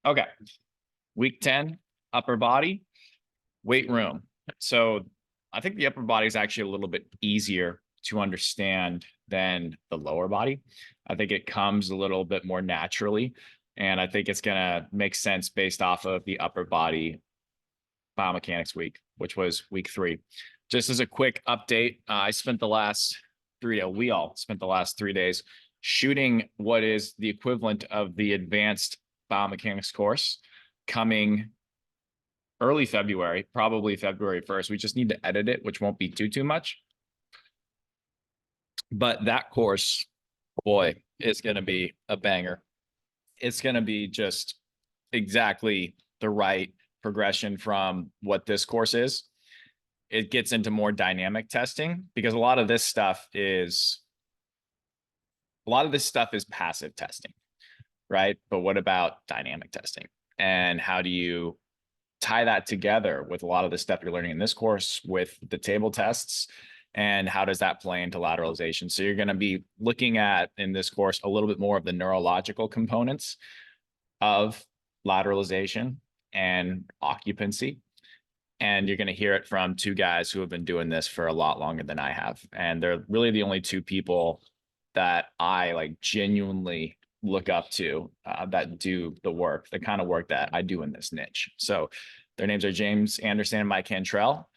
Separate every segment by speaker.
Speaker 1: Okay. Week 10, upper body, weight room. So I think the upper body is actually a little bit easier to understand than the lower body. I think it comes a little bit more naturally. And I think it's going to make sense based off of the upper body biomechanics week, which was week 3. Just as a quick update, I spent the last 3 days, we all spent the last 3 days shooting what is the equivalent of the advanced biomechanics course coming early February, probably February 1st. We just need to edit it, which won't be too much. But that course, boy, is going to be a banger. It's going to be just exactly the right progression from what this course is. It gets into more dynamic testing because a lot of this stuff is passive testing, right? But what about dynamic testing? And how do you tie that together with a lot of the stuff you're learning in this course with the table tests? And how does that play into lateralization? So you're going to be looking at, in this course, a little bit more of the neurological components of lateralization and occupancy. And you're going to hear it from 2 guys who have been doing this for a lot longer than I have. And they're really the only 2 people that I like genuinely look up to that do the work, the kind of work that I do in this niche. So their names are James Anderson and Mike Cantrell.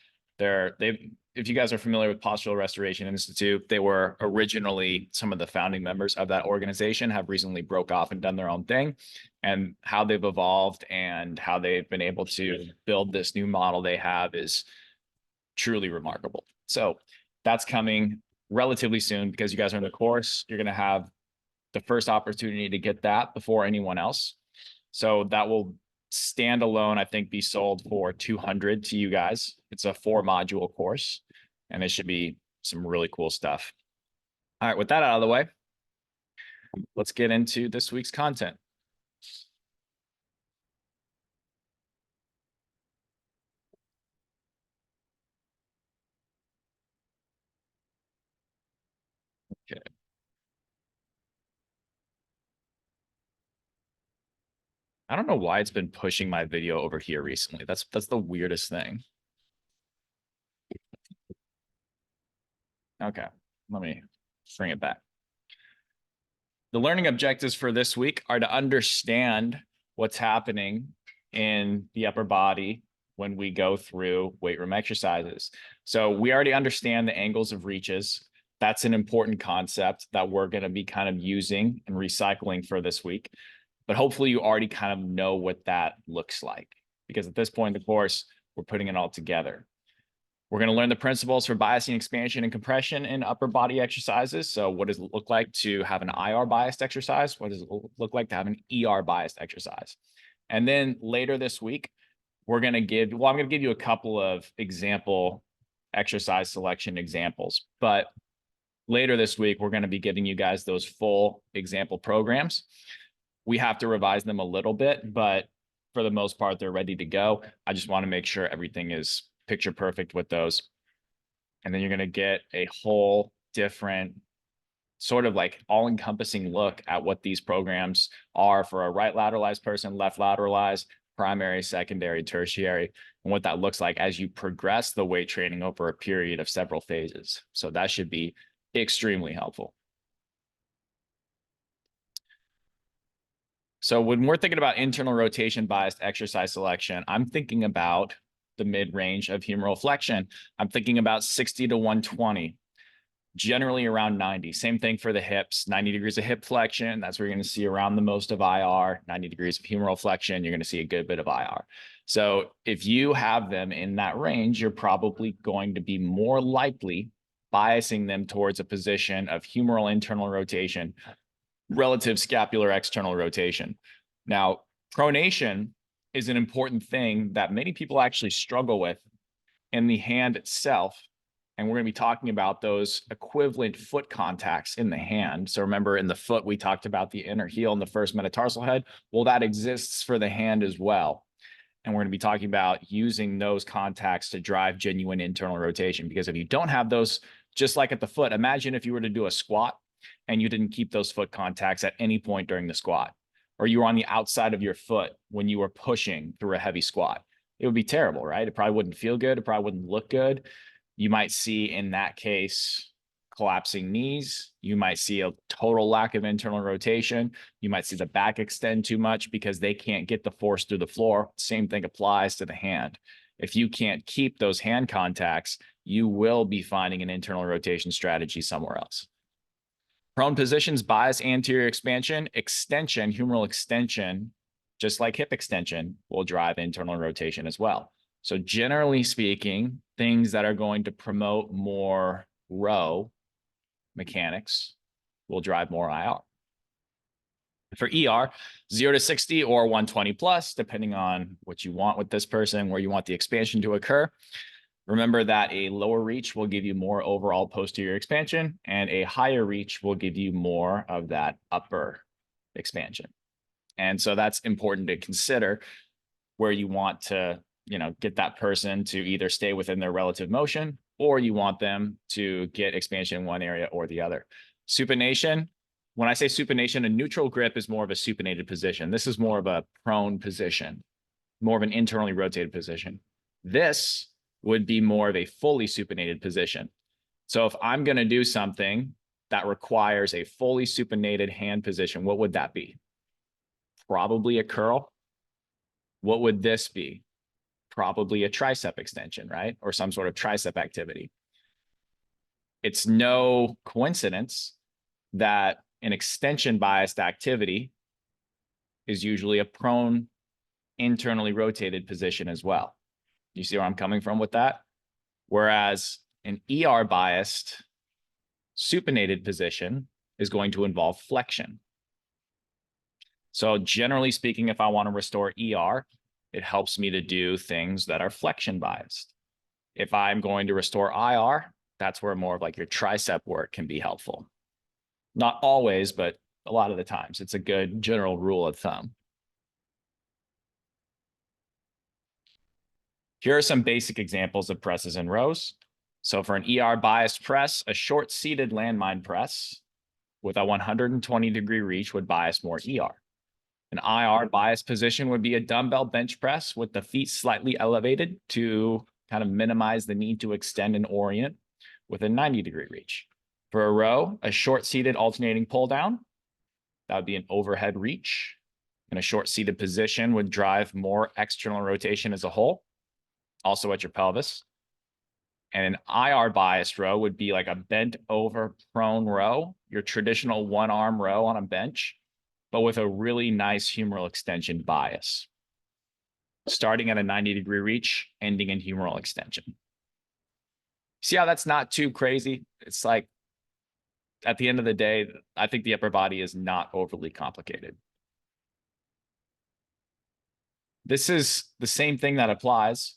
Speaker 1: If you guys are familiar with Postural Restoration Institute, they were originally some of the founding members of that organization, have recently broke off and done their own thing. And how they've evolved and how they've been able to build this new model they have is truly remarkable. So that's coming relatively soon because you guys are in the course. You're going to have the first opportunity to get that before anyone else. So that will stand alone, I think, be sold for $200 to you guys. It's a 4-module course, and it should be some really cool stuff. All right, with that out of the way, let's get into this week's content. Okay. I don't know why it's been pushing my video over here recently. That's the weirdest thing. Okay, let me bring it back. The learning objectives for this week are to understand what's happening in the upper body when we go through weight room exercises. So we already understand the angles of reaches. That's an important concept that we're going to be kind of using and recycling for this week. But hopefully you already kind of know what that looks like, because at this point in the course, we're putting it all together. We're going to learn the principles for biasing, expansion, and compression in upper body exercises. So what does it look like to have an IR biased exercise? What does it look like to have an ER biased exercise? And then later this week, I'm going to give you a couple of example exercise selection examples. But later this week, we're going to be giving you guys those full example programs. We have to revise them a little bit, but for the most part, they're ready to go. I just want to make sure everything is picture perfect with those. And then you're going to get a whole different sort of like all-encompassing look at what these programs are for a right lateralized person, left lateralized, primary, secondary, tertiary, and what that looks like as you progress the weight training over a period of several phases. So that should be extremely helpful. So when we're thinking about internal rotation biased exercise selection, I'm thinking about the mid-range of humeral flexion. I'm thinking about 60 to 120, generally around 90. Same thing for the hips, 90 degrees of hip flexion. That's where you're going to see around the most of IR, 90 degrees of humeral flexion. You're going to see a good bit of IR. So if you have them in that range, you're probably going to be more likely biasing them towards a position of humeral internal rotation, relative scapular external rotation. Now, pronation is an important thing that many people actually struggle with in the hand itself. And we're going to be talking about those equivalent foot contacts in the hand. So remember, in the foot, we talked about the inner heel and the first metatarsal head. Well, that exists for the hand as well. And we're going to be talking about using those contacts to drive genuine internal rotation. Because if you don't have those, just like at the foot, imagine if you were to do a squat and you didn't keep those foot contacts at any point during the squat. or you were on the outside of your foot when you were pushing through a heavy squat. It would be terrible, right? It probably wouldn't feel good. It probably wouldn't look good. You might see in that case collapsing knees. You might see a total lack of internal rotation. You might see the back extend too much because they can't get the force through the floor. Same thing applies to the hand. If you can't keep those hand contacts, you will be finding an internal rotation strategy somewhere else. Prone positions bias anterior expansion, humeral extension, just like hip extension, will drive internal rotation as well. So generally speaking, things that are going to promote more row mechanics will drive more IR. For ER, 0 to 60 or 120 plus, depending on what you want with this person, where you want the expansion to occur. Remember that a lower reach will give you more overall posterior expansion, and a higher reach will give you more of that upper expansion. And so that's important to consider where you want to, get that person to either stay within their relative motion, or you want them to get expansion in one area or the other. Supination, when I say supination, a neutral grip is more of a supinated position. This is more of a prone position, more of an internally rotated position. This would be more of a fully supinated position. So if I'm going to do something that requires a fully supinated hand position, what would that be? Probably a curl. What would this be? Probably a tricep extension, right? Or some sort of tricep activity. It's no coincidence that an extension biased activity is usually a prone internally rotated position as well. You see where I'm coming from with that? Whereas an ER biased supinated position is going to involve flexion. So generally speaking, if I want to restore ER, it helps me to do things that are flexion biased. If I'm going to restore IR, that's where more of like your tricep work can be helpful. Not always, but a lot of the times. It's a good general rule of thumb. Here are some basic examples of presses and rows. So for an ER biased press, a short seated landmine press with a 120-degree reach would bias more ER. An IR biased position would be a dumbbell bench press with the feet slightly elevated to kind of minimize the need to extend and orient with a 90-degree reach. For a row, a short seated alternating pull down, that would be an overhead reach. And a short seated position would drive more external rotation as a whole, also at your pelvis. And an IR biased row would be like a bent over prone row, your traditional one arm row on a bench, but with a really nice humeral extension bias. Starting at a 90-degree reach, ending in humeral extension. See how that's not too crazy? It's like, at the end of the day, I think the upper body is not overly complicated. This is the same thing that applies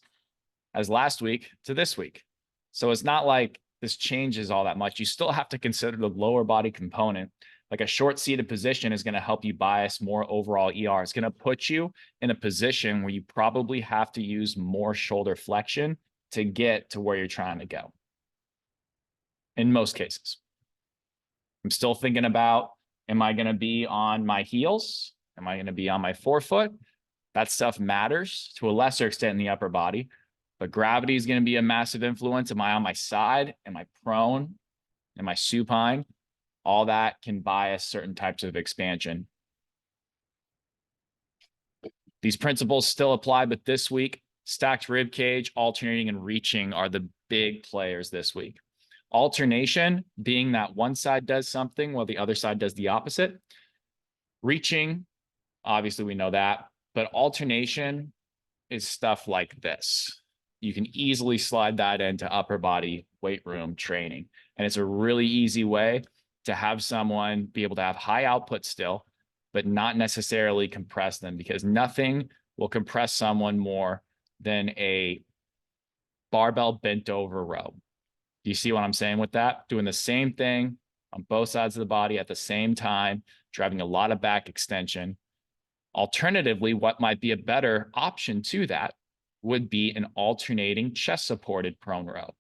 Speaker 1: as last week to this week. So it's not like this changes all that much. You still have to consider the lower body component. Like a short seated position is going to help you bias more overall ER. It's going to put you in a position where you probably have to use more shoulder flexion to get to where you're trying to go. In most cases. I'm still thinking about, am I going to be on my heels? Am I going to be on my forefoot? That stuff matters to a lesser extent in the upper body, but gravity is going to be a massive influence. Am I on my side? Am I prone? Am I supine? All that can bias certain types of expansion. These principles still apply, but this week, stacked rib cage, alternating, and reaching are the big players this week. Alternation being that one side does something while the other side does the opposite. Reaching, obviously we know that, but alternation is stuff like this. You can easily slide that into upper body weight room training. And it's a really easy way to have someone be able to have high output still, but not necessarily compress them, because nothing will compress someone more than a barbell bent over row. Do you see what I'm saying with that? Doing the same thing on both sides of the body at the same time, driving a lot of back extension. Alternatively, what might be a better option to that would be an alternating chest supported prone row,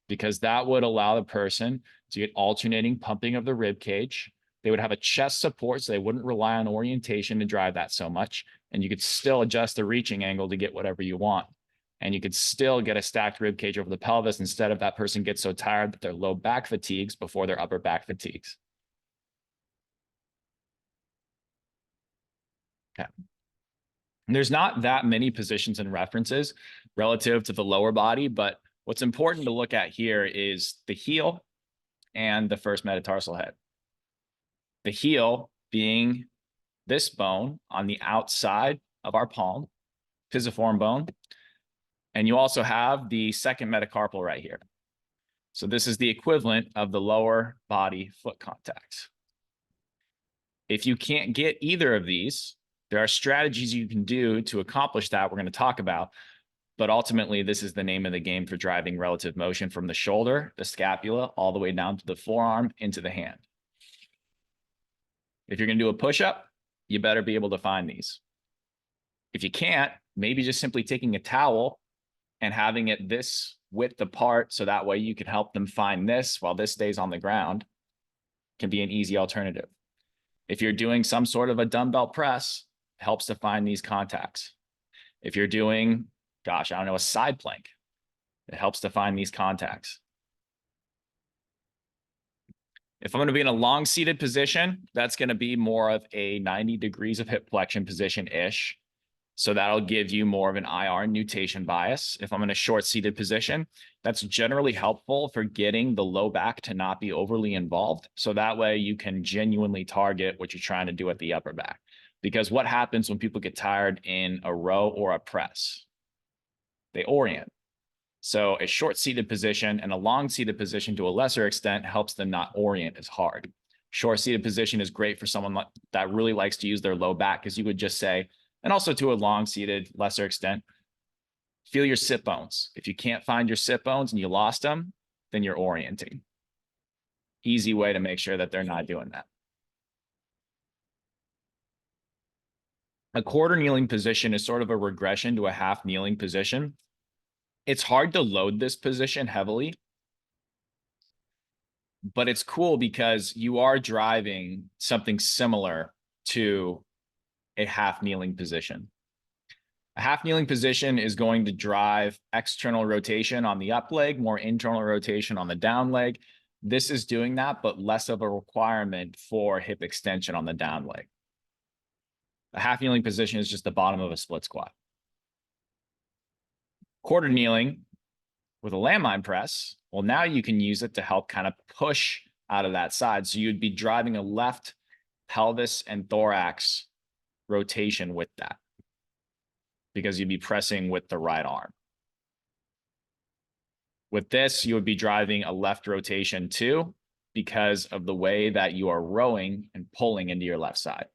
Speaker 1: because that would allow the person to get alternating pumping of the rib cage They would have a chest support, so they wouldn't rely on orientation to drive that so much. And you could still adjust the reaching angle to get whatever you want. And you could still get a stacked rib cage over the pelvis instead of that person gets so tired that their low back fatigues before their upper back fatigues. Okay. And there's not that many positions and references relative to the lower body, but what's important to look at here is the heel and the first metatarsal head. The heel being this bone on the outside of our palm, pisiform bone. And you also have the second metacarpal right here. So this is the equivalent of the lower body foot contacts. If you can't get either of these, there are strategies you can do to accomplish that we're going to talk about. But ultimately, this is the name of the game for driving relative motion from the shoulder, the scapula, all the way down to the forearm into the hand. If you're going to do a push-up, you better be able to find these. If you can't, maybe just simply taking a towel and having it this width apart so that way you can help them find this while this stays on the ground can be an easy alternative. If you're doing some sort of a dumbbell press, it helps to find these contacts. If you're doing, gosh, I don't know, a side plank, it helps to find these contacts. If I'm going to be in a long seated position, that's going to be more of a 90 degrees of hip flexion position-ish. So that'll give you more of an IR nutation bias. If I'm in a short seated position, that's generally helpful for getting the low back to not be overly involved. So that way you can genuinely target what you're trying to do at the upper back. Because what happens when people get tired in a row or a press? They orient. So a short seated position and a long seated position to a lesser extent helps them not orient as hard. Short seated position is great for someone that really likes to use their low back, because you would just say, and also to a long seated lesser extent, feel your sit bones. If you can't find your sit bones and you lost them, then you're orienting. Easy way to make sure that they're not doing that. A quarter kneeling position is sort of a regression to a half kneeling position. It's hard to load this position heavily, but it's cool because you are driving something similar to a half kneeling position. A half kneeling position is going to drive external rotation on the up leg, more internal rotation on the down leg. This is doing that, but less of a requirement for hip extension on the down leg. A half kneeling position is just the bottom of a split squat. Quarter kneeling with a landmine press, well, now you can use it to help kind of push out of that side. So you'd be driving a left pelvis and thorax rotation with that, because you'd be pressing with the right arm. With this, you would be driving a left rotation too, because of the way that you are rowing and pulling into your left side.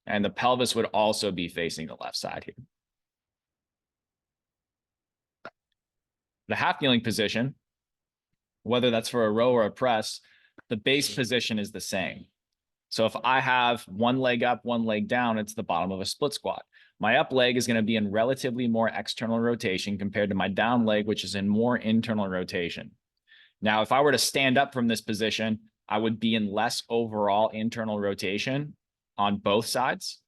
Speaker 1: And the pelvis would also be facing the left side here. The half kneeling position, whether that's for a row or a press, the base position is the same. So if I have one leg up, one leg down, it's the bottom of a split squat. My up leg is going to be in relatively more external rotation compared to my down leg, which is in more internal rotation. Now, if I were to stand up from this position, I would be in less overall internal rotation on both sides,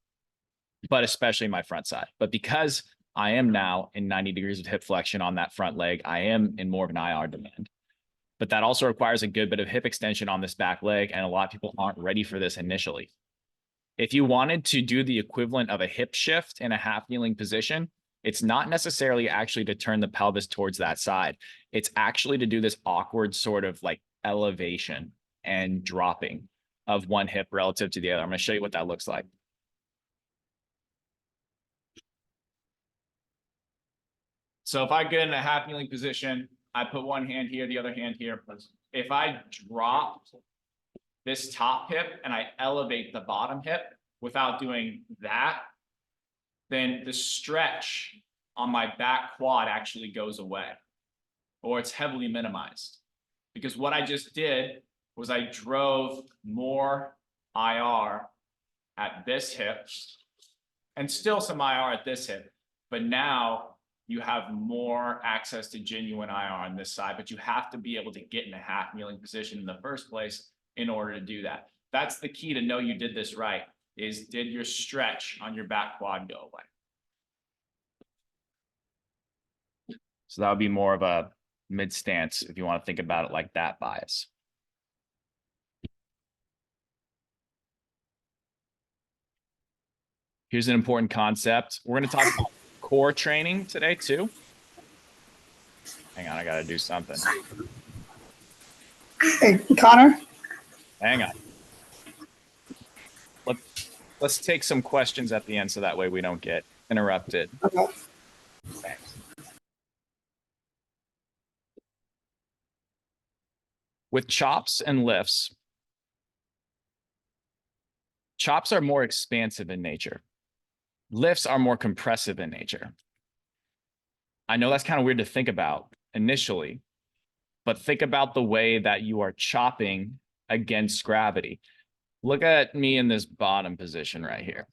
Speaker 1: but especially my front side. But because I am now in 90 degrees of hip flexion on that front leg, I am in more of an IR demand. But that also requires a good bit of hip extension on this back leg, and a lot of people aren't ready for this initially. If you wanted to do the equivalent of a hip shift in a half kneeling position, it's not necessarily actually to turn the pelvis towards that side. It's actually to do this awkward sort of like elevation and dropping of one hip relative to the other. I'm going to show you what that looks like. So if I get in a half kneeling position, I put one hand here, the other hand here. If I drop this top hip and I elevate the bottom hip without doing that, then the stretch on my back quad actually goes away, or it's heavily minimized. Because what I just did was I drove more IR at this hip and still some IR at this hip, but now you have more access to genuine IR on this side, but you have to be able to get in a half kneeling position in the first place in order to do that. That's the key to know you did this right, is did your stretch on your back quad go away? So that would be more of a mid stance if you want to think about it like that bias. Here's an important concept. We're going to talk about core training today too. Hang on, I got to do something.
Speaker 2: Hey, Connor.
Speaker 1: Hang on. Let's take some questions at the end so that way we don't get interrupted.
Speaker 2: Okay.
Speaker 1: Thanks. With chops and lifts, chops are more expansive in nature. Lifts are more compressive in nature. I know that's kind of weird to think about initially, but think about the way that you are chopping against gravity. Look at me in this bottom position right here.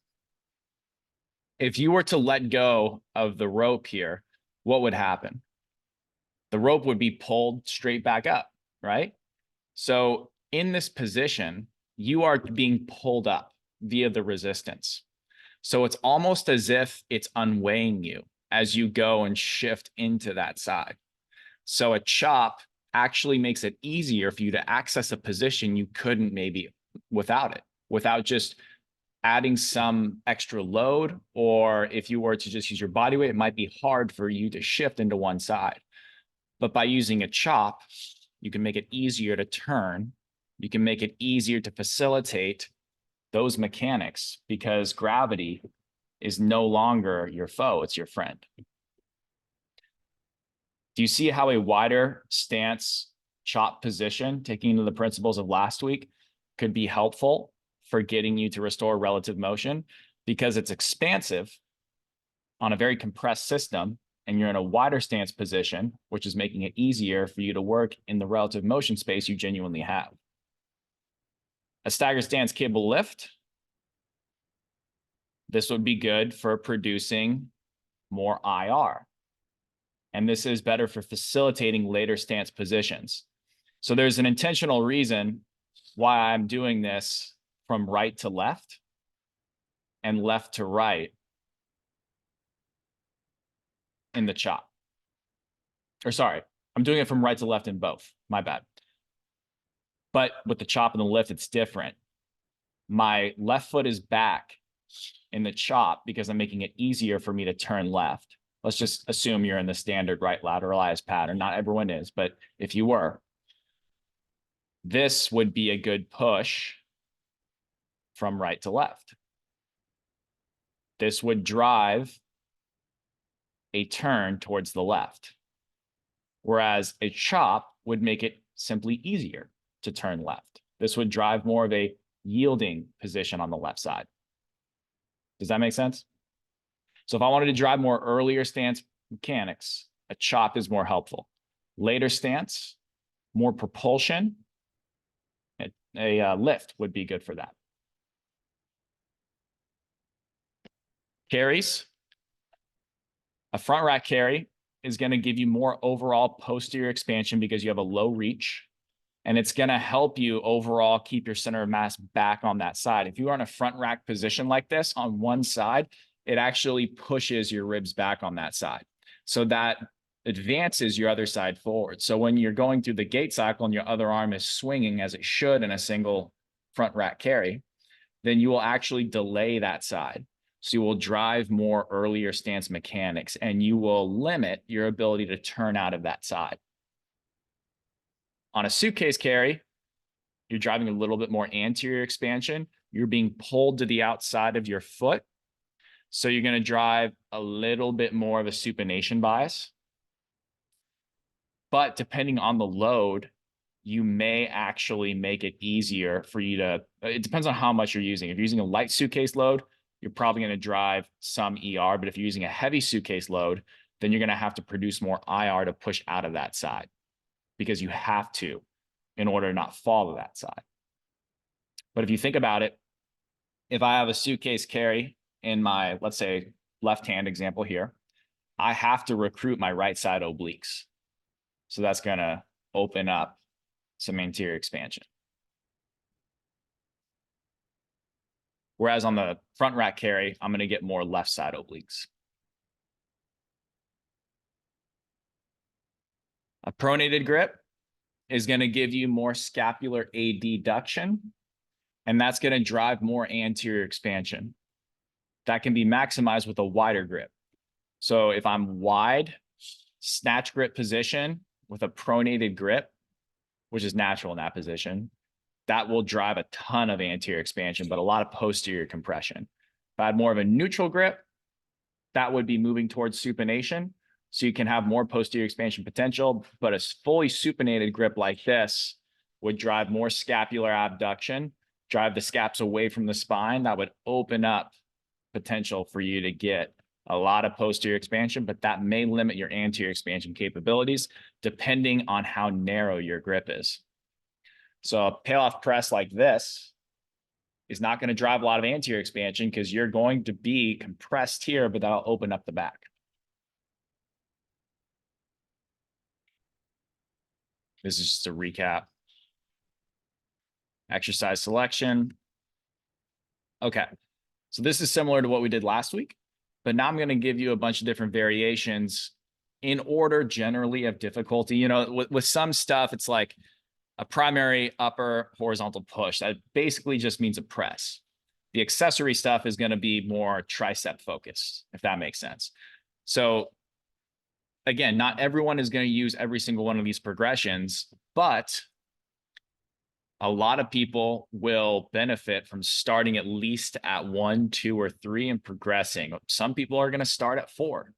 Speaker 1: If you were to let go of the rope here, what would happen? The rope would be pulled straight back up, right? So in this position, you are being pulled up via the resistance. So it's almost as if it's unweighing you as you go and shift into that side. So a chop actually makes it easier for you to access a position you couldn't maybe without it, without just adding some extra load, or if you were to just use your body weight, it might be hard for you to shift into one side. But by using a chop, you can make it easier to turn. You can make it easier to facilitate those mechanics because gravity is no longer your foe, it's your friend. Do you see how a wider stance chop position, taking into the principles of last week, could be helpful for getting you to restore relative motion? Because it's expansive on a very compressed system, and you're in a wider stance position, which is making it easier for you to work in the relative motion space you genuinely have. A staggered stance cable lift, this would be good for producing more IR. And this is better for facilitating later stance positions. So there's an intentional reason why I'm doing this from right to left and left to right in the chop. Or sorry, I'm doing it from right to left in both. My bad. But with the chop and the lift, it's different. My left foot is back in the chop because I'm making it easier for me to turn left. Let's just assume you're in the standard right lateralized pattern. Not everyone is, but if you were, this would be a good push from right to left. This would drive a turn towards the left, whereas a chop would make it simply easier to turn left. This would drive more of a yielding position on the left side. Does that make sense? So if I wanted to drive more earlier stance mechanics, a chop is more helpful. Later stance, more propulsion, a lift would be good for that. Carries. A front rack carry is going to give you more overall posterior expansion because you have a low reach. And it's going to help you overall keep your center of mass back on that side. If you are in a front rack position like this on one side, it actually pushes your ribs back on that side. So that advances your other side forward. So when you're going through the gait cycle and your other arm is swinging as it should in a single front rack carry, then you will actually delay that side. So you will drive more earlier stance mechanics and you will limit your ability to turn out of that side. On a suitcase carry, you're driving a little bit more anterior expansion. You're being pulled to the outside of your foot. So you're going to drive a little bit more of a supination bias. But depending on the load, you may actually make it easier for you to, it depends on how much you're using. If you're using a light suitcase load, you're probably going to drive some ER. But if you're using a heavy suitcase load, then you're going to have to produce more IR to push out of that side because you have to in order to not fall to that side. But if you think about it, if I have a suitcase carry in my, let's say, left hand example here, I have to recruit my right side obliques. So that's going to open up some anterior expansion. Whereas on the front rack carry, I'm going to get more left side obliques. A pronated grip is going to give you more scapular adduction, and that's going to drive more anterior expansion. That can be maximized with a wider grip. So if I'm wide, snatch grip position with a pronated grip, which is natural in that position, that will drive a ton of anterior expansion, but a lot of posterior compression. If I had more of a neutral grip, that would be moving towards supination. So you can have more posterior expansion potential, but a fully supinated grip like this would drive more scapular abduction, drive the scaps away from the spine. That would open up potential for you to get a lot of posterior expansion, but that may limit your anterior expansion capabilities depending on how narrow your grip is. So a payoff press like this is not going to drive a lot of anterior expansion because you're going to be compressed here, but that'll open up the back. This is just a recap. Exercise selection. Okay. So this is similar to what we did last week, but now I'm going to give you a bunch of different variations in order generally of difficulty. You know, with some stuff, it's like a primary upper horizontal push. That basically just means a press. The accessory stuff is going to be more tricep focused, if that makes sense. So again, not everyone is going to use every single one of these progressions, but a lot of people will benefit from starting at least at 1, 2, or 3 and progressing. Some people are going to start at 4.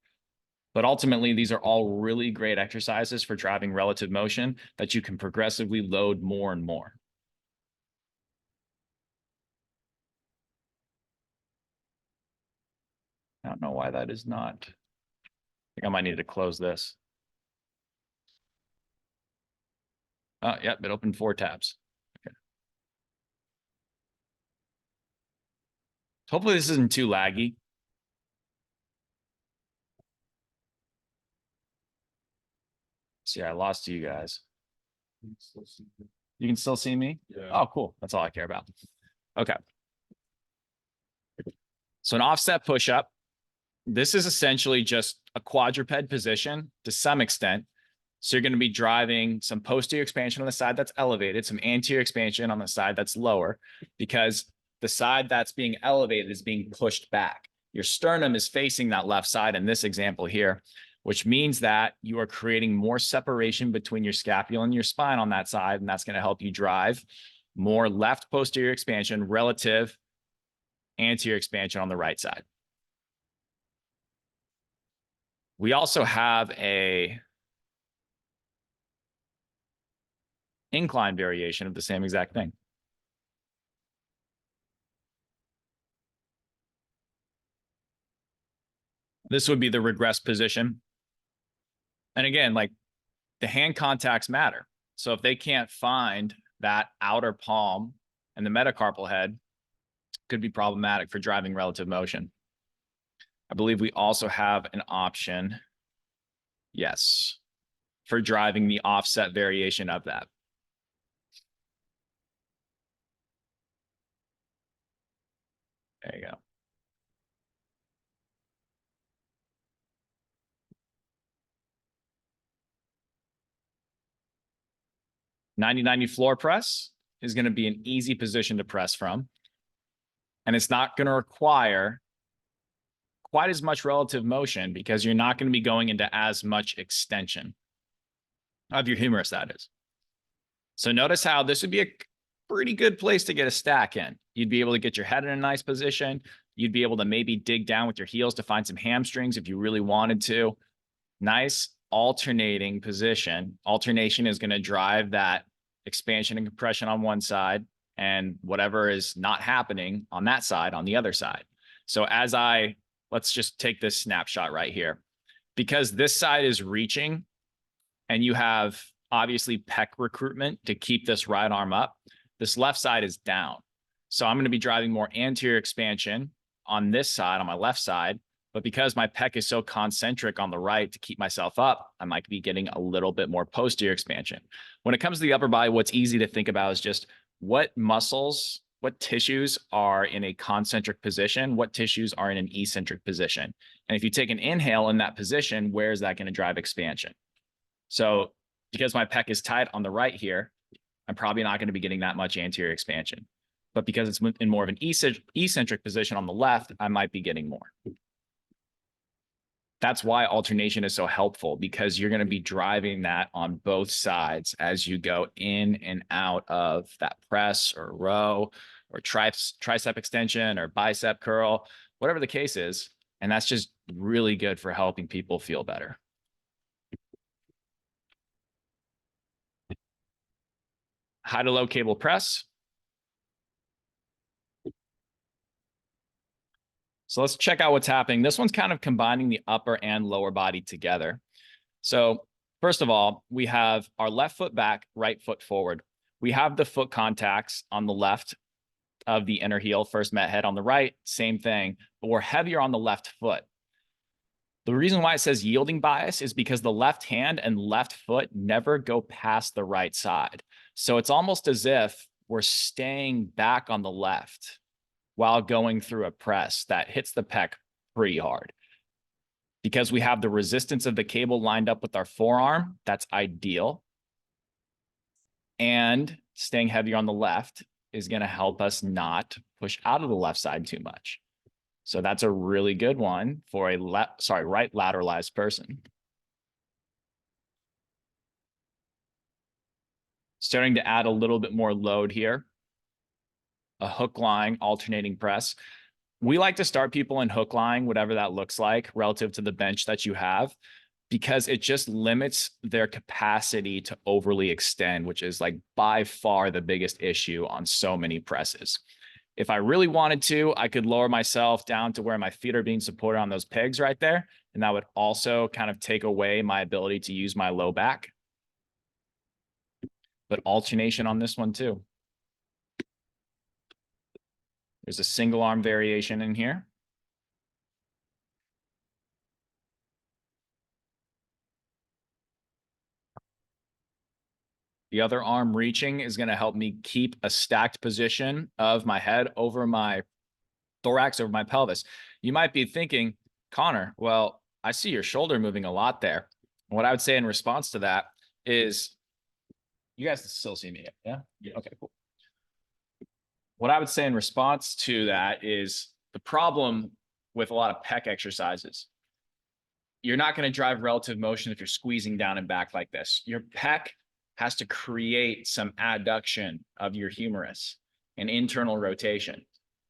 Speaker 1: But ultimately, these are all really great exercises for driving relative motion that you can progressively load more and more. I don't know why that is not. I think I might need to close this. Oh, yep, it opened 4 tabs. Okay. Hopefully this isn't too laggy. See, I lost you guys. You can still see me? Yeah. Oh, cool. That's all I care about. Okay. So an offset push-up. This is essentially just a quadruped position to some extent. So you're going to be driving some posterior expansion on the side that's elevated, some anterior expansion on the side that's lower, because the side that's being elevated is being pushed back. Your sternum is facing that left side in this example here, which means that you are creating more separation between your scapula and your spine on that side, and that's going to help you drive more left posterior expansion relative anterior expansion on the right side. We also have a incline variation of the same exact thing. This would be the regress position. And again, like the hand contacts matter. So if they can't find that outer palm and the metacarpal head, could be problematic for driving relative motion. I believe we also have an option, yes, for driving the offset variation of that. There you go. $90-90 floor press is going to be an easy position to press from. And it's not going to require quite as much relative motion because you're not going to be going into as much extension of your humerus, that is. So notice how this would be a pretty good place to get a stack in. You'd be able to get your head in a nice position. You'd be able to maybe dig down with your heels to find some hamstrings if you really wanted to. Nice alternating position. Alternation is going to drive that expansion and compression on one side and whatever is not happening on that side on the other side. So let's just take this snapshot right here. Because this side is reaching and you have obviously pec recruitment to keep this right arm up, this left side is down. So I'm going to be driving more anterior expansion on this side, on my left side, But because my pec is so concentric on the right to keep myself up, I might be getting a little bit more posterior expansion. When it comes to the upper body, what's easy to think about is just what muscles, what tissues are in a concentric position, what tissues are in an eccentric position. And if you take an inhale in that position, where is that going to drive expansion? So because my pec is tight on the right here, I'm probably not going to be getting that much anterior expansion. But because it's in more of an eccentric position on the left, I might be getting more. That's why alternation is so helpful, because you're going to be driving that on both sides as you go in and out of that press or row or tricep extension or bicep curl, whatever the case is. And that's just really good for helping people feel better. High to low cable press. So let's check out what's happening. This one's kind of combining the upper and lower body together. So first of all, we have our left foot back, right foot forward. We have the foot contacts on the left of the inner heel, first met head. On the right, same thing, but we're heavier on the left foot. The reason why it says yielding bias is because the left hand and left foot never go past the right side. So it's almost as if we're staying back on the left while going through a press that hits the pec pretty hard. Because we have the resistance of the cable lined up with our forearm, that's ideal. And staying heavier on the left is going to help us not push out of the left side too much. So that's a really good one for a right lateralized person. Starting to add a little bit more load here. A hook lying alternating press. We like to start people in hook lying, whatever that looks like relative to the bench that you have, because it just limits their capacity to overly extend, which is like by far the biggest issue on so many presses. If I really wanted to, I could lower myself down to where my feet are being supported on those pegs right there. And that would also kind of take away my ability to use my low back. But alternation on this one too. There's a single arm variation in here. The other arm reaching is going to help me keep a stacked position of my head over my thorax, over my pelvis. You might be thinking, Connor, well, I see your shoulder moving a lot there. What I would say in response to that is, you guys still see me, yeah? Okay, cool. What I would say in response to that is the problem with a lot of pec exercises. You're not going to drive relative motion if you're squeezing down and back like this. Your pec has to create some adduction of your humerus and internal rotation.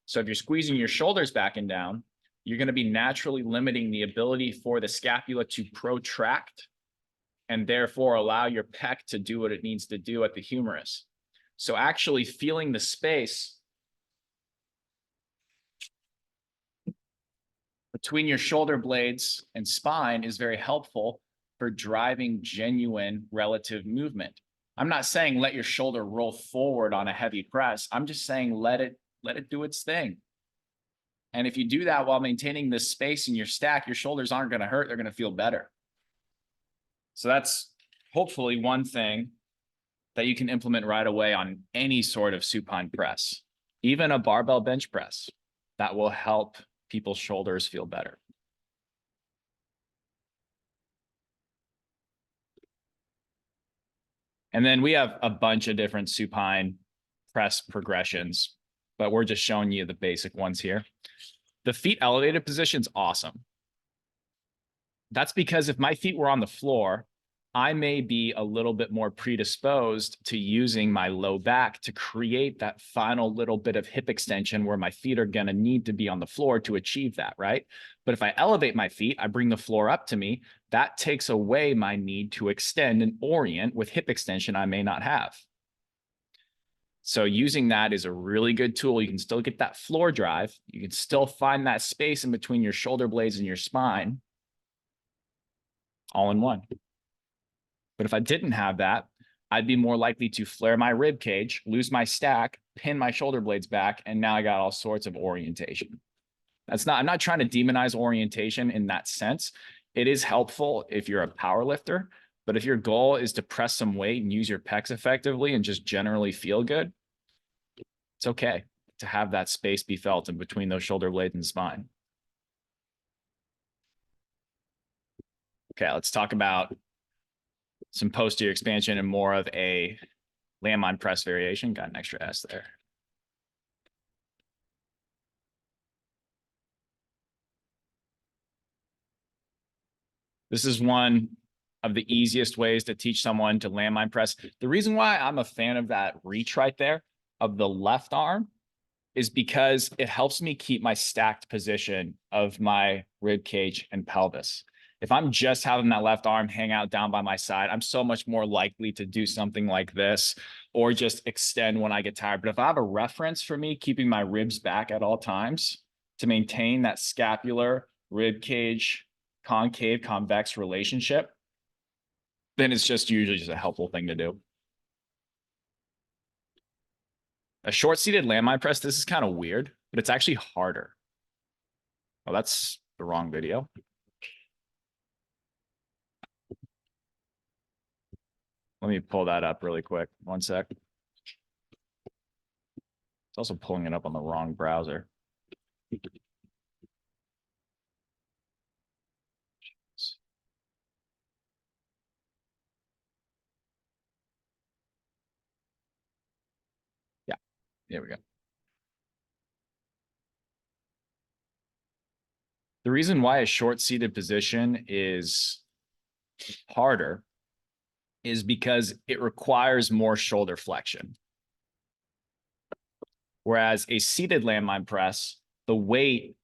Speaker 1: So if you're squeezing your shoulders back and down, you're going to be naturally limiting the ability for the scapula to protract and therefore allow your pec to do what it needs to do at the humerus. So actually feeling the space between your shoulder blades and spine is very helpful for driving genuine relative movement. I'm not saying let your shoulder roll forward on a heavy press. I'm just saying let it do its thing. And if you do that while maintaining this space in your stack, your shoulders aren't going to hurt. They're going to feel better. So that's hopefully one thing that you can implement right away on any sort of supine press, even a barbell bench press, that will help people's shoulders feel better. And then we have a bunch of different supine press progressions, but we're just showing you the basic ones here. The feet elevated position's awesome. That's because if my feet were on the floor, I may be a little bit more predisposed to using my low back to create that final little bit of hip extension where my feet are going to need to be on the floor to achieve that, right? But if I elevate my feet, I bring the floor up to me, that takes away my need to extend and orient with hip extension I may not have. So using that is a really good tool. You can still get that floor drive. You can still find that space in between your shoulder blades and your spine, all in one. But if I didn't have that, I'd be more likely to flare my rib cage, lose my stack, pin my shoulder blades back, and now I got all sorts of orientation. I'm not trying to demonize orientation in that sense. It is helpful if you're a power lifter, but if your goal is to press some weight and use your pecs effectively and just generally feel good, it's okay to have that space be felt in between those shoulder blades and spine. Okay, let's talk about some posterior expansion and more of a landmine press variation. Got an extra S there. This is one of the easiest ways to teach someone to landmine press. The reason why I'm a fan of that reach right there of the left arm is because it helps me keep my stacked position of my rib cage and pelvis. If I'm just having that left arm hang out down by my side, I'm so much more likely to do something like this or just extend when I get tired. But if I have a reference for me keeping my ribs back at all times to maintain that scapular rib cage concave convex relationship, then it's just usually just a helpful thing to do. A short-seated landmine press, this is kind of weird, but it's actually harder. Oh, that's the wrong video. Let me pull that up really quick. One sec. It's also pulling it up on the wrong browser. Yeah, here we go. The reason why a short-seated position is harder is because it requires more shoulder flexion. Whereas a seated landmine press, the weight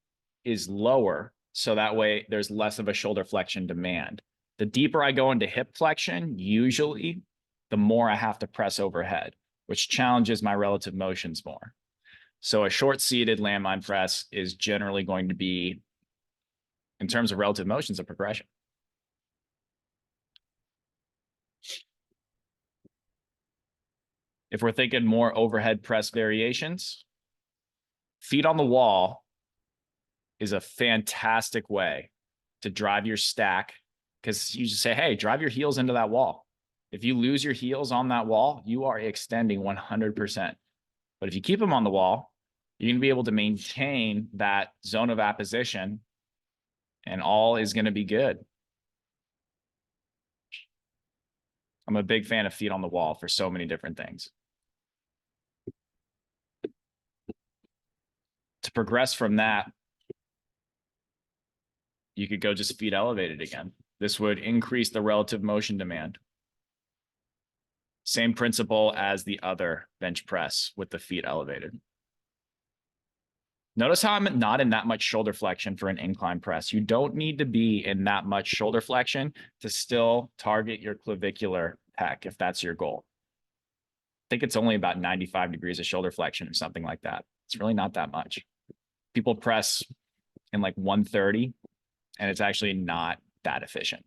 Speaker 1: is lower, so that way there's less of a shoulder flexion demand. The deeper I go into hip flexion, usually, the more I have to press overhead, which challenges my relative motions more. So a short-seated landmine press is generally going to be, in terms of relative motions, a progression. If we're thinking more overhead press variations, feet on the wall is a fantastic way to drive your stack, because you just say, hey, drive your heels into that wall. If you lose your heels on that wall, you are extending 100%. But if you keep them on the wall, you're going to be able to maintain that zone of apposition, and all is going to be good. I'm a big fan of feet on the wall for so many different things. To progress from that, you could go just feet elevated again. This would increase the relative motion demand. Same principle as the other bench press with the feet elevated. Notice how I'm not in that much shoulder flexion for an incline press. You don't need to be in that much shoulder flexion to still target your clavicular pec if that's your goal. I think it's only about 95 degrees of shoulder flexion or something like that. It's really not that much. People press in like 130, and it's actually not that efficient.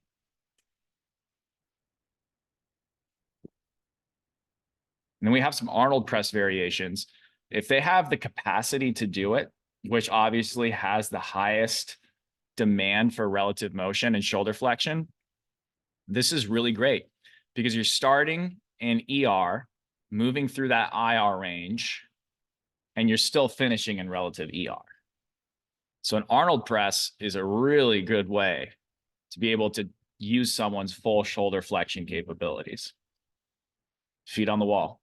Speaker 1: And then we have some Arnold press variations. If they have the capacity to do it, which obviously has the highest demand for relative motion and shoulder flexion, this is really great because you're starting in ER, moving through that IR range, and you're still finishing in relative ER. So an Arnold press is a really good way to be able to use someone's full shoulder flexion capabilities. Feet on the wall.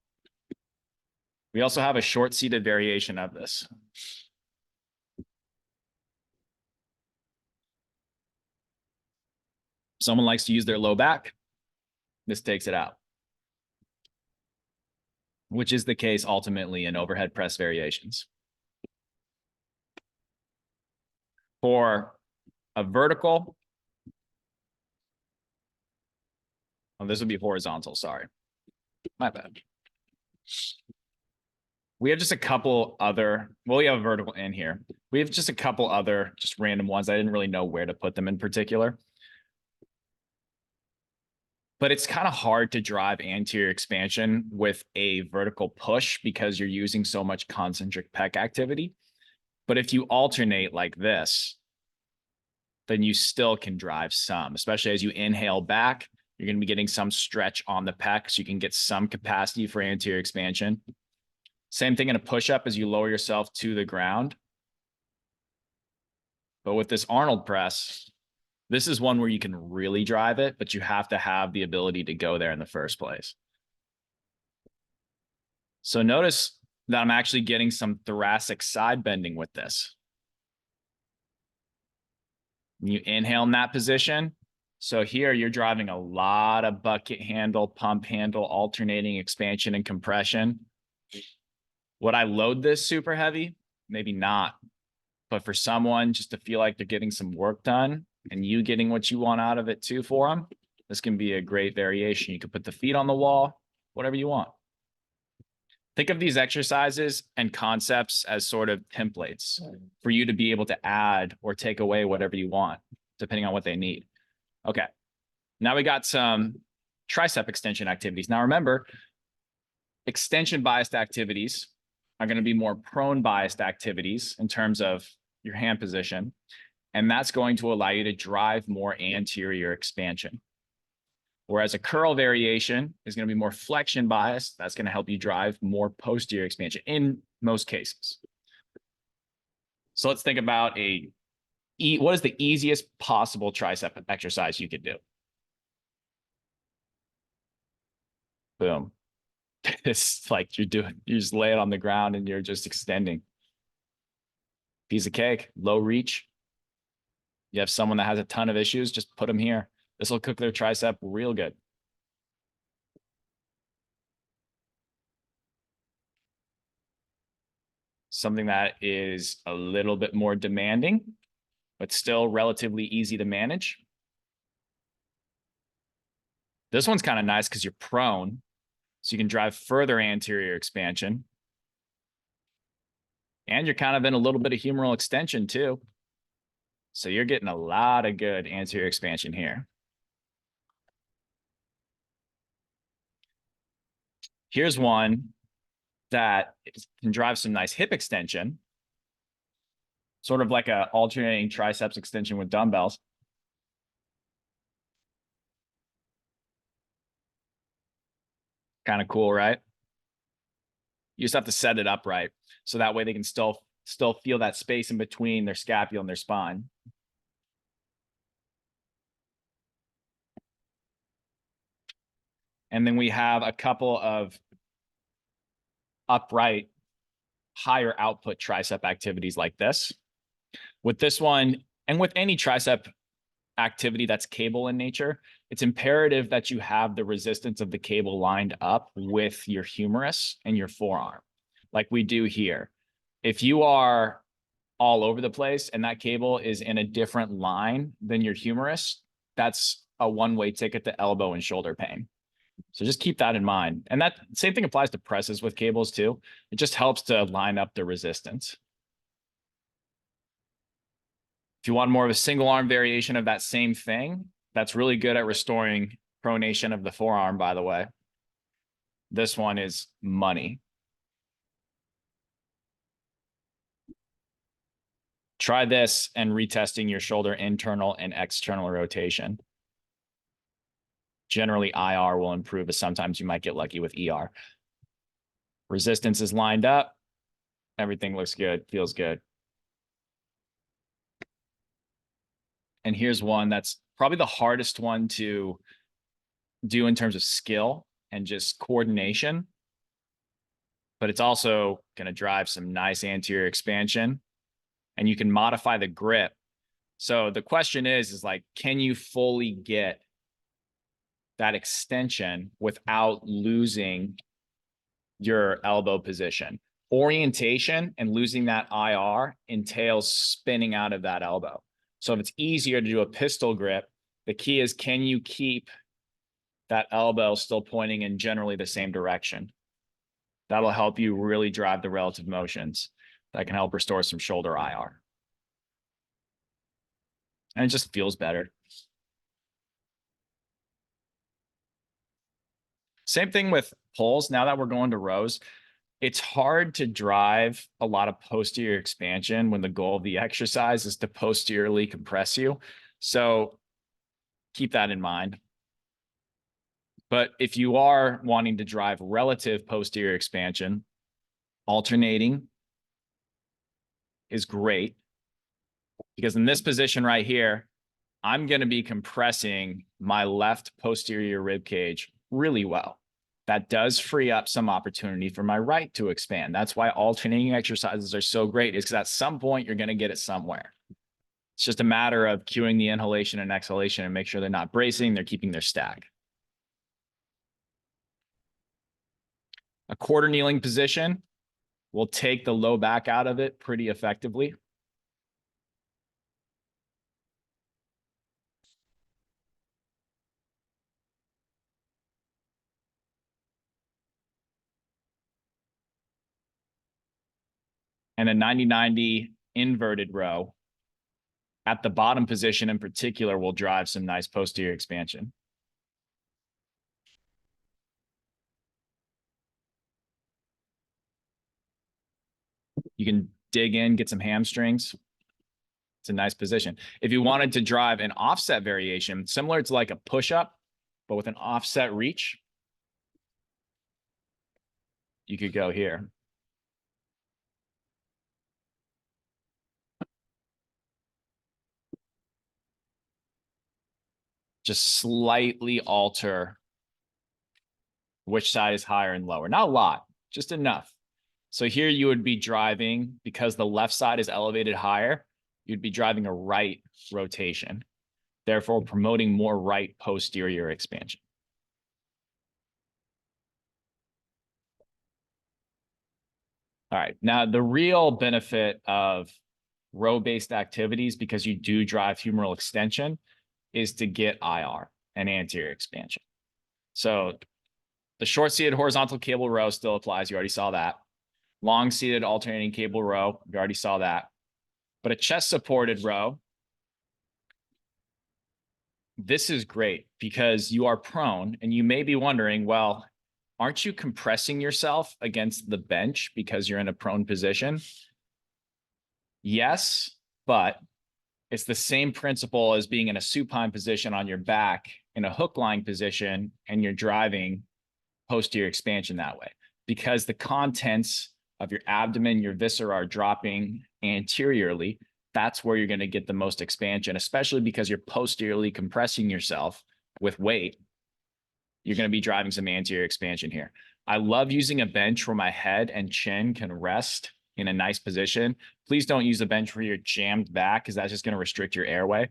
Speaker 1: We also have a short-seated variation of this. Someone likes to use their low back. This takes it out, which is the case ultimately in overhead press variations. For a vertical, oh, this would be horizontal, sorry. My bad. We have just a couple other, well, we have a vertical in here. We have just a couple other just random ones. I didn't really know where to put them in particular. But it's kind of hard to drive anterior expansion with a vertical push because you're using so much concentric pec activity. But if you alternate like this, then you still can drive some, especially as you inhale back. You're going to be getting some stretch on the pec, so you can get some capacity for anterior expansion. Same thing in a push-up as you lower yourself to the ground. But with this Arnold press, this is one where you can really drive it, but you have to have the ability to go there in the first place. So notice that I'm actually getting some thoracic side bending with this. You inhale in that position. So here you're driving a lot of bucket handle, pump handle, alternating expansion and compression. Would I load this super heavy? Maybe not. But for someone just to feel like they're getting some work done and you getting what you want out of it too for them, this can be a great variation. You can put the feet on the wall, whatever you want. Think of these exercises and concepts as sort of templates for you to be able to add or take away whatever you want, depending on what they need. Okay, now we got some tricep extension activities. Now remember, extension biased activities are going to be more prone biased activities in terms of your hand position, and that's going to allow you to drive more anterior expansion. Whereas a curl variation is going to be more flexion biased. That's going to help you drive more posterior expansion in most cases. So let's think about what is the easiest possible tricep exercise you could do? Boom. It's like you just lay it on the ground and you're just extending. Piece of cake, low reach. You have someone that has a ton of issues, just put them here. This will cook their tricep real good. Something that is a little bit more demanding, but still relatively easy to manage. This one's kind of nice because you're prone, so you can drive further anterior expansion. And you're kind of in a little bit of humeral extension too. So you're getting a lot of good anterior expansion here. Here's one that can drive some nice hip extension, sort of like a alternating triceps extension with dumbbells. Kind of cool, right? You just have to set it up right, so that way they can still feel that space in between their scapula and their spine. And then we have a couple of upright, higher output tricep activities like this. With this one, and with any tricep activity that's cable in nature, it's imperative that you have the resistance of the cable lined up with your humerus and your forearm, like we do here. If you are all over the place and that cable is in a different line than your humerus, that's a one-way ticket to elbow and shoulder pain. So just keep that in mind. And that same thing applies to presses with cables too. It just helps to line up the resistance. If you want more of a single arm variation of that same thing, that's really good at restoring pronation of the forearm, by the way. This one is money. Try this and retesting your shoulder internal and external rotation. Generally, IR will improve, but sometimes you might get lucky with ER. Resistance is lined up. Everything looks good, feels good. And here's one that's probably the hardest one to do in terms of skill and just coordination, but it's also going to drive some nice anterior expansion, and you can modify the grip. So the question is like, can you fully get that extension without losing your elbow position? Orientation and losing that IR entails spinning out of that elbow. So if it's easier to do a pistol grip, the key is, can you keep that elbow still pointing in generally the same direction? That'll help you really drive the relative motions. That can help restore some shoulder IR. And it just feels better. Same thing with pulls. Now that we're going to rows, it's hard to drive a lot of posterior expansion when the goal of the exercise is to posteriorly compress you. So keep that in mind. But if you are wanting to drive relative posterior expansion, alternating is great, because in this position right here, I'm going to be compressing my left posterior rib cage really well. That does free up some opportunity for my right to expand. That's why alternating exercises are so great, is because at some point you're going to get it somewhere. It's just a matter of cueing the inhalation and exhalation and make sure they're not bracing, they're keeping their stack. A quarter kneeling position will take the low back out of it pretty effectively. And a 90-90 inverted row at the bottom position in particular will drive some nice posterior expansion. You can dig in, get some hamstrings. It's a nice position. If you wanted to drive an offset variation, similar to like a push-up, but with an offset reach, you could go here. Just slightly alter which side is higher and lower. Not a lot, just enough. So here you would be driving, because the left side is elevated higher, you'd be driving a right rotation, therefore promoting more right posterior expansion. All right, now the real benefit of row-based activities, because you do drive humeral extension, is to get IR and anterior expansion. So the short-seated horizontal cable row still applies. You already saw that. Long-seated alternating cable row, you already saw that. But a chest-supported row, this is great because you are prone, and you may be wondering, well, aren't you compressing yourself against the bench because you're in a prone position? Yes, but it's the same principle as being in a supine position on your back in a hook lying position, and you're driving posterior expansion that way, because the contents of your abdomen, your viscera are dropping anteriorly. That's where you're going to get the most expansion, especially because you're posteriorly compressing yourself with weight. You're going to be driving some anterior expansion here. I love using a bench where my head and chin can rest in a nice position. Please don't use a bench where you're jammed back, because that's just going to restrict your airway.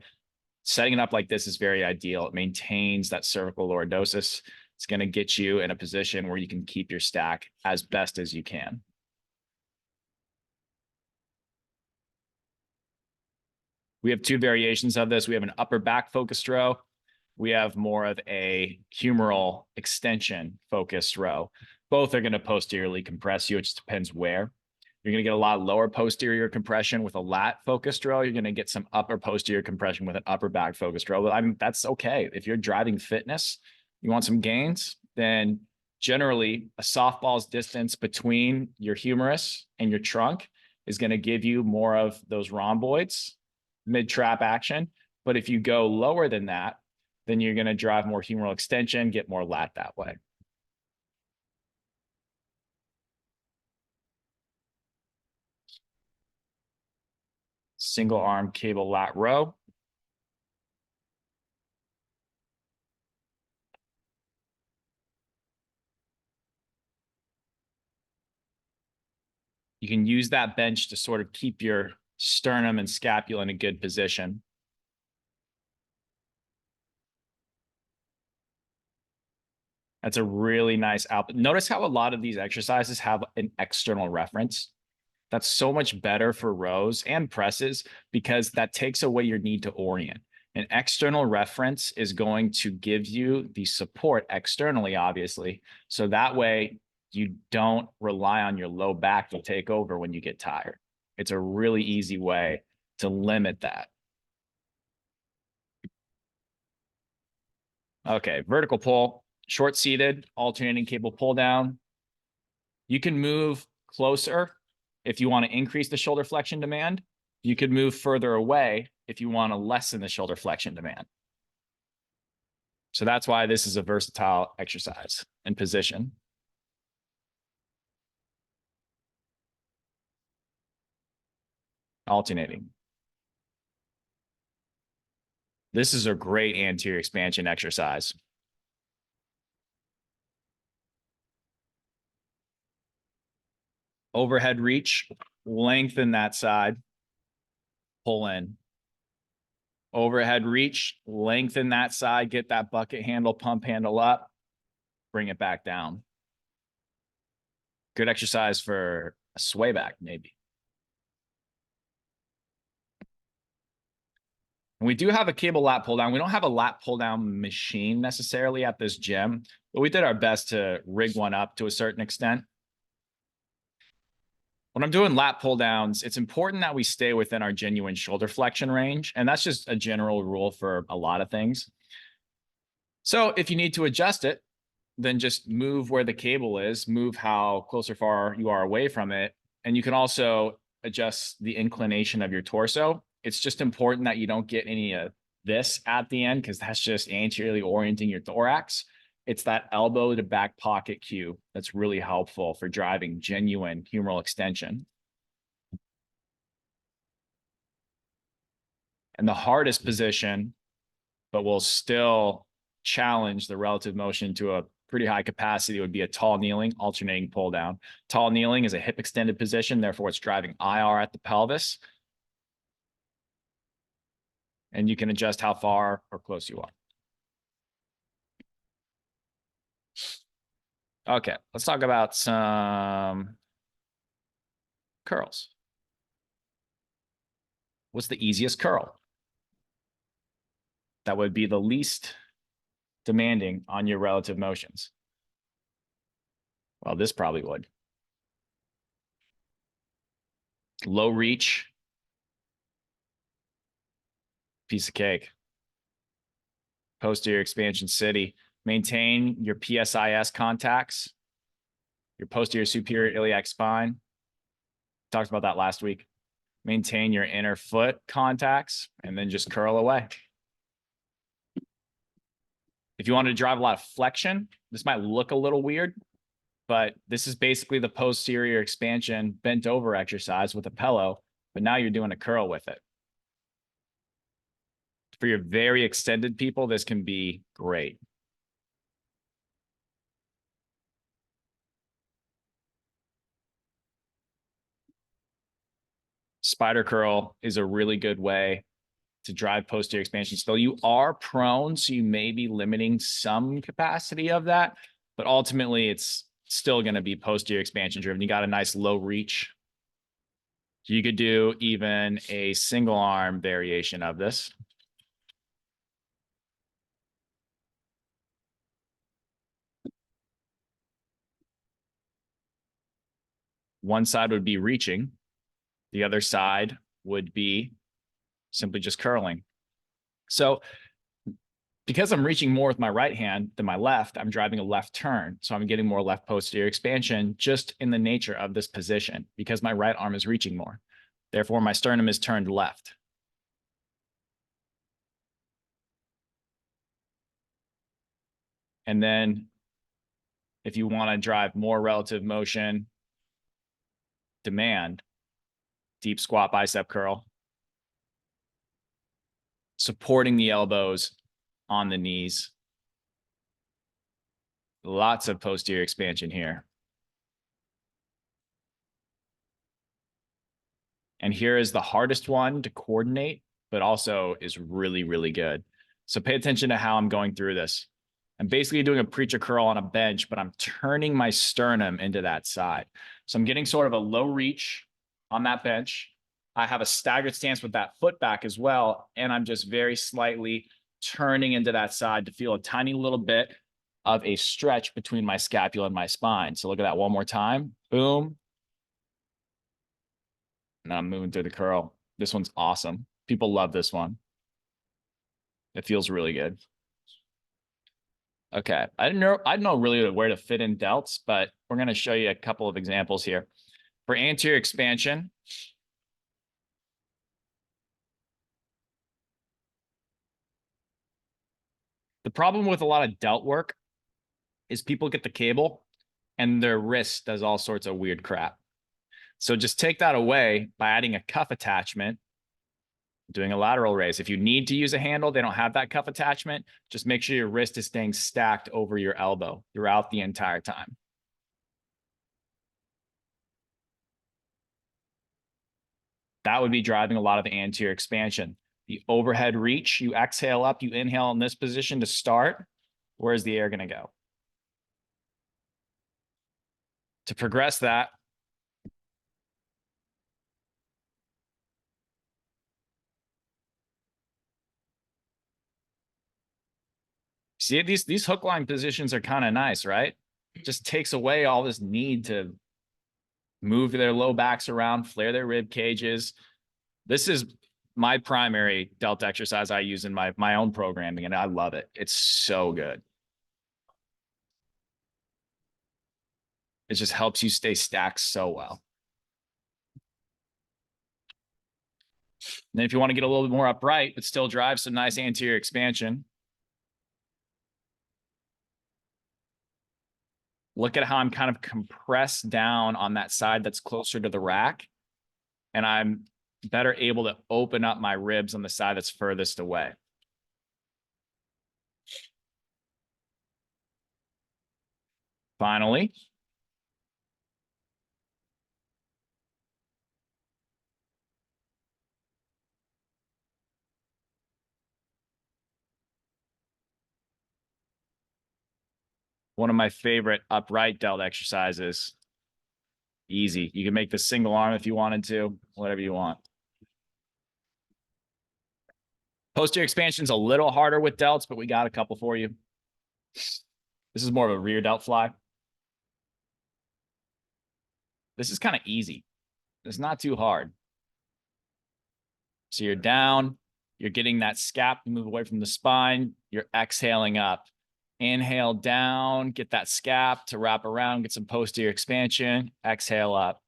Speaker 1: Setting it up like this is very ideal. It maintains that cervical lordosis. It's going to get you in a position where you can keep your stack as best as you can. We have two variations of this. We have an upper back focused row. We have more of a humeral extension focused row. Both are going to posteriorly compress you. It just depends where. You're going to get a lot of lower posterior compression with a lat focused row. You're going to get some upper posterior compression with an upper back focused row. But I mean, that's okay. If you're driving fitness, you want some gains, then generally a softball's distance between your humerus and your trunk is going to give you more of those rhomboids, mid-trap action. But if you go lower than that, then you're going to drive more humeral extension, get more lat that way. Single arm cable lat row. You can use that bench to sort of keep your sternum and scapula in a good position. That's a really nice output. Notice how a lot of these exercises have an external reference. That's so much better for rows and presses, because that takes away your need to orient. An external reference is going to give you the support externally, obviously. So that way you don't rely on your low back to take over when you get tired. It's a really easy way to limit that. Okay, vertical pull, short seated, alternating cable pull down. You can move closer if you want to increase the shoulder flexion demand. You could move further away if you want to lessen the shoulder flexion demand. So that's why this is a versatile exercise and position. Alternating. This is a great anterior expansion exercise. Overhead reach, lengthen that side, pull in. Overhead reach, lengthen that side, get that bucket handle, pump handle up, bring it back down. Good exercise for a sway back, maybe. And we do have a cable lat pull down. We don't have a lat pull down machine necessarily at this gym, but we did our best to rig one up to a certain extent. When I'm doing lat pull downs, it's important that we stay within our genuine shoulder flexion range. And that's just a general rule for a lot of things. So if you need to adjust it, then just move where the cable is, move how close or far you are away from it. And you can also adjust the inclination of your torso. It's just important that you don't get any of this at the end, because that's just anteriorly orienting your thorax. It's that elbow to back pocket cue that's really helpful for driving genuine humeral extension. And the hardest position, but will still challenge the relative motion to a pretty high capacity, would be a tall kneeling, alternating pull down. Tall kneeling is a hip extended position, therefore it's driving IR at the pelvis. And you can adjust how far or close you are. Okay, let's talk about some curls. What's the easiest curl? That would be the least demanding on your relative motions. Well, this probably would. Low reach, piece of cake. Posterior expansion city. Maintain your PSIS contacts, your posterior superior iliac spine. Talked about that last week. Maintain your inner foot contacts, and then just curl away. If you wanted to drive a lot of flexion, this might look a little weird, but this is basically the posterior expansion bent over exercise with a pillow, but now you're doing a curl with it. For your very extended people, this can be great. Spider curl is a really good way to drive posterior expansion still. You are prone, so you may be limiting some capacity of that, but ultimately it's still going to be posterior expansion driven. You got a nice low reach. You could do even a single arm variation of this. One side would be reaching. The other side would be simply just curling. So because I'm reaching more with my right hand than my left, I'm driving a left turn. So I'm getting more left posterior expansion just in the nature of this position, because my right arm is reaching more. Therefore, my sternum is turned left. And then if you want to drive more relative motion demand, deep squat bicep curl, supporting the elbows on the knees. Lots of posterior expansion here. And here is the hardest one to coordinate, but also is really, really good. So pay attention to how I'm going through this. I'm basically doing a preacher curl on a bench, but I'm turning my sternum into that side. So I'm getting sort of a low reach on that bench. I have a staggered stance with that foot back as well. And I'm just very slightly turning into that side to feel a tiny little bit of a stretch between my scapula and my spine. So look at that one more time. Boom. And I'm moving through the curl. This one's awesome. People love this one. It feels really good. Okay, I don't know really where to fit in delts, but we're going to show you a couple of examples here. For anterior expansion, the problem with a lot of delt work is people get the cable and their wrist does all sorts of weird crap. So just take that away by adding a cuff attachment, doing a lateral raise. If you need to use a handle, they don't have that cuff attachment. Just make sure your wrist is staying stacked over your elbow throughout the entire time. That would be driving a lot of the anterior expansion. The overhead reach, you exhale up, you inhale in this position to start. Where's the air going to go? To progress that, see, these hook line positions are kind of nice, right? It just takes away all this need to move their low backs around, flare their rib cages. This is my primary delt exercise I use in my own programming, and I love it. It's so good. It just helps you stay stacked so well. And then if you want to get a little bit more upright, but still drive some nice anterior expansion, look at how I'm kind of compressed down on that side that's closer to the rack. And I'm better able to open up my ribs on the side that's furthest away. Finally, one of my favorite upright delt exercises. Easy. You can make this single arm if you wanted to, whatever you want. Posterior expansion is a little harder with delts, but we got a couple for you. This is more of a rear delt fly. This is kind of easy. It's not too hard. So you're down, you're getting that scap, you move away from the spine, you're exhaling up. Inhale down, get that scap to wrap around, get some posterior expansion, exhale up.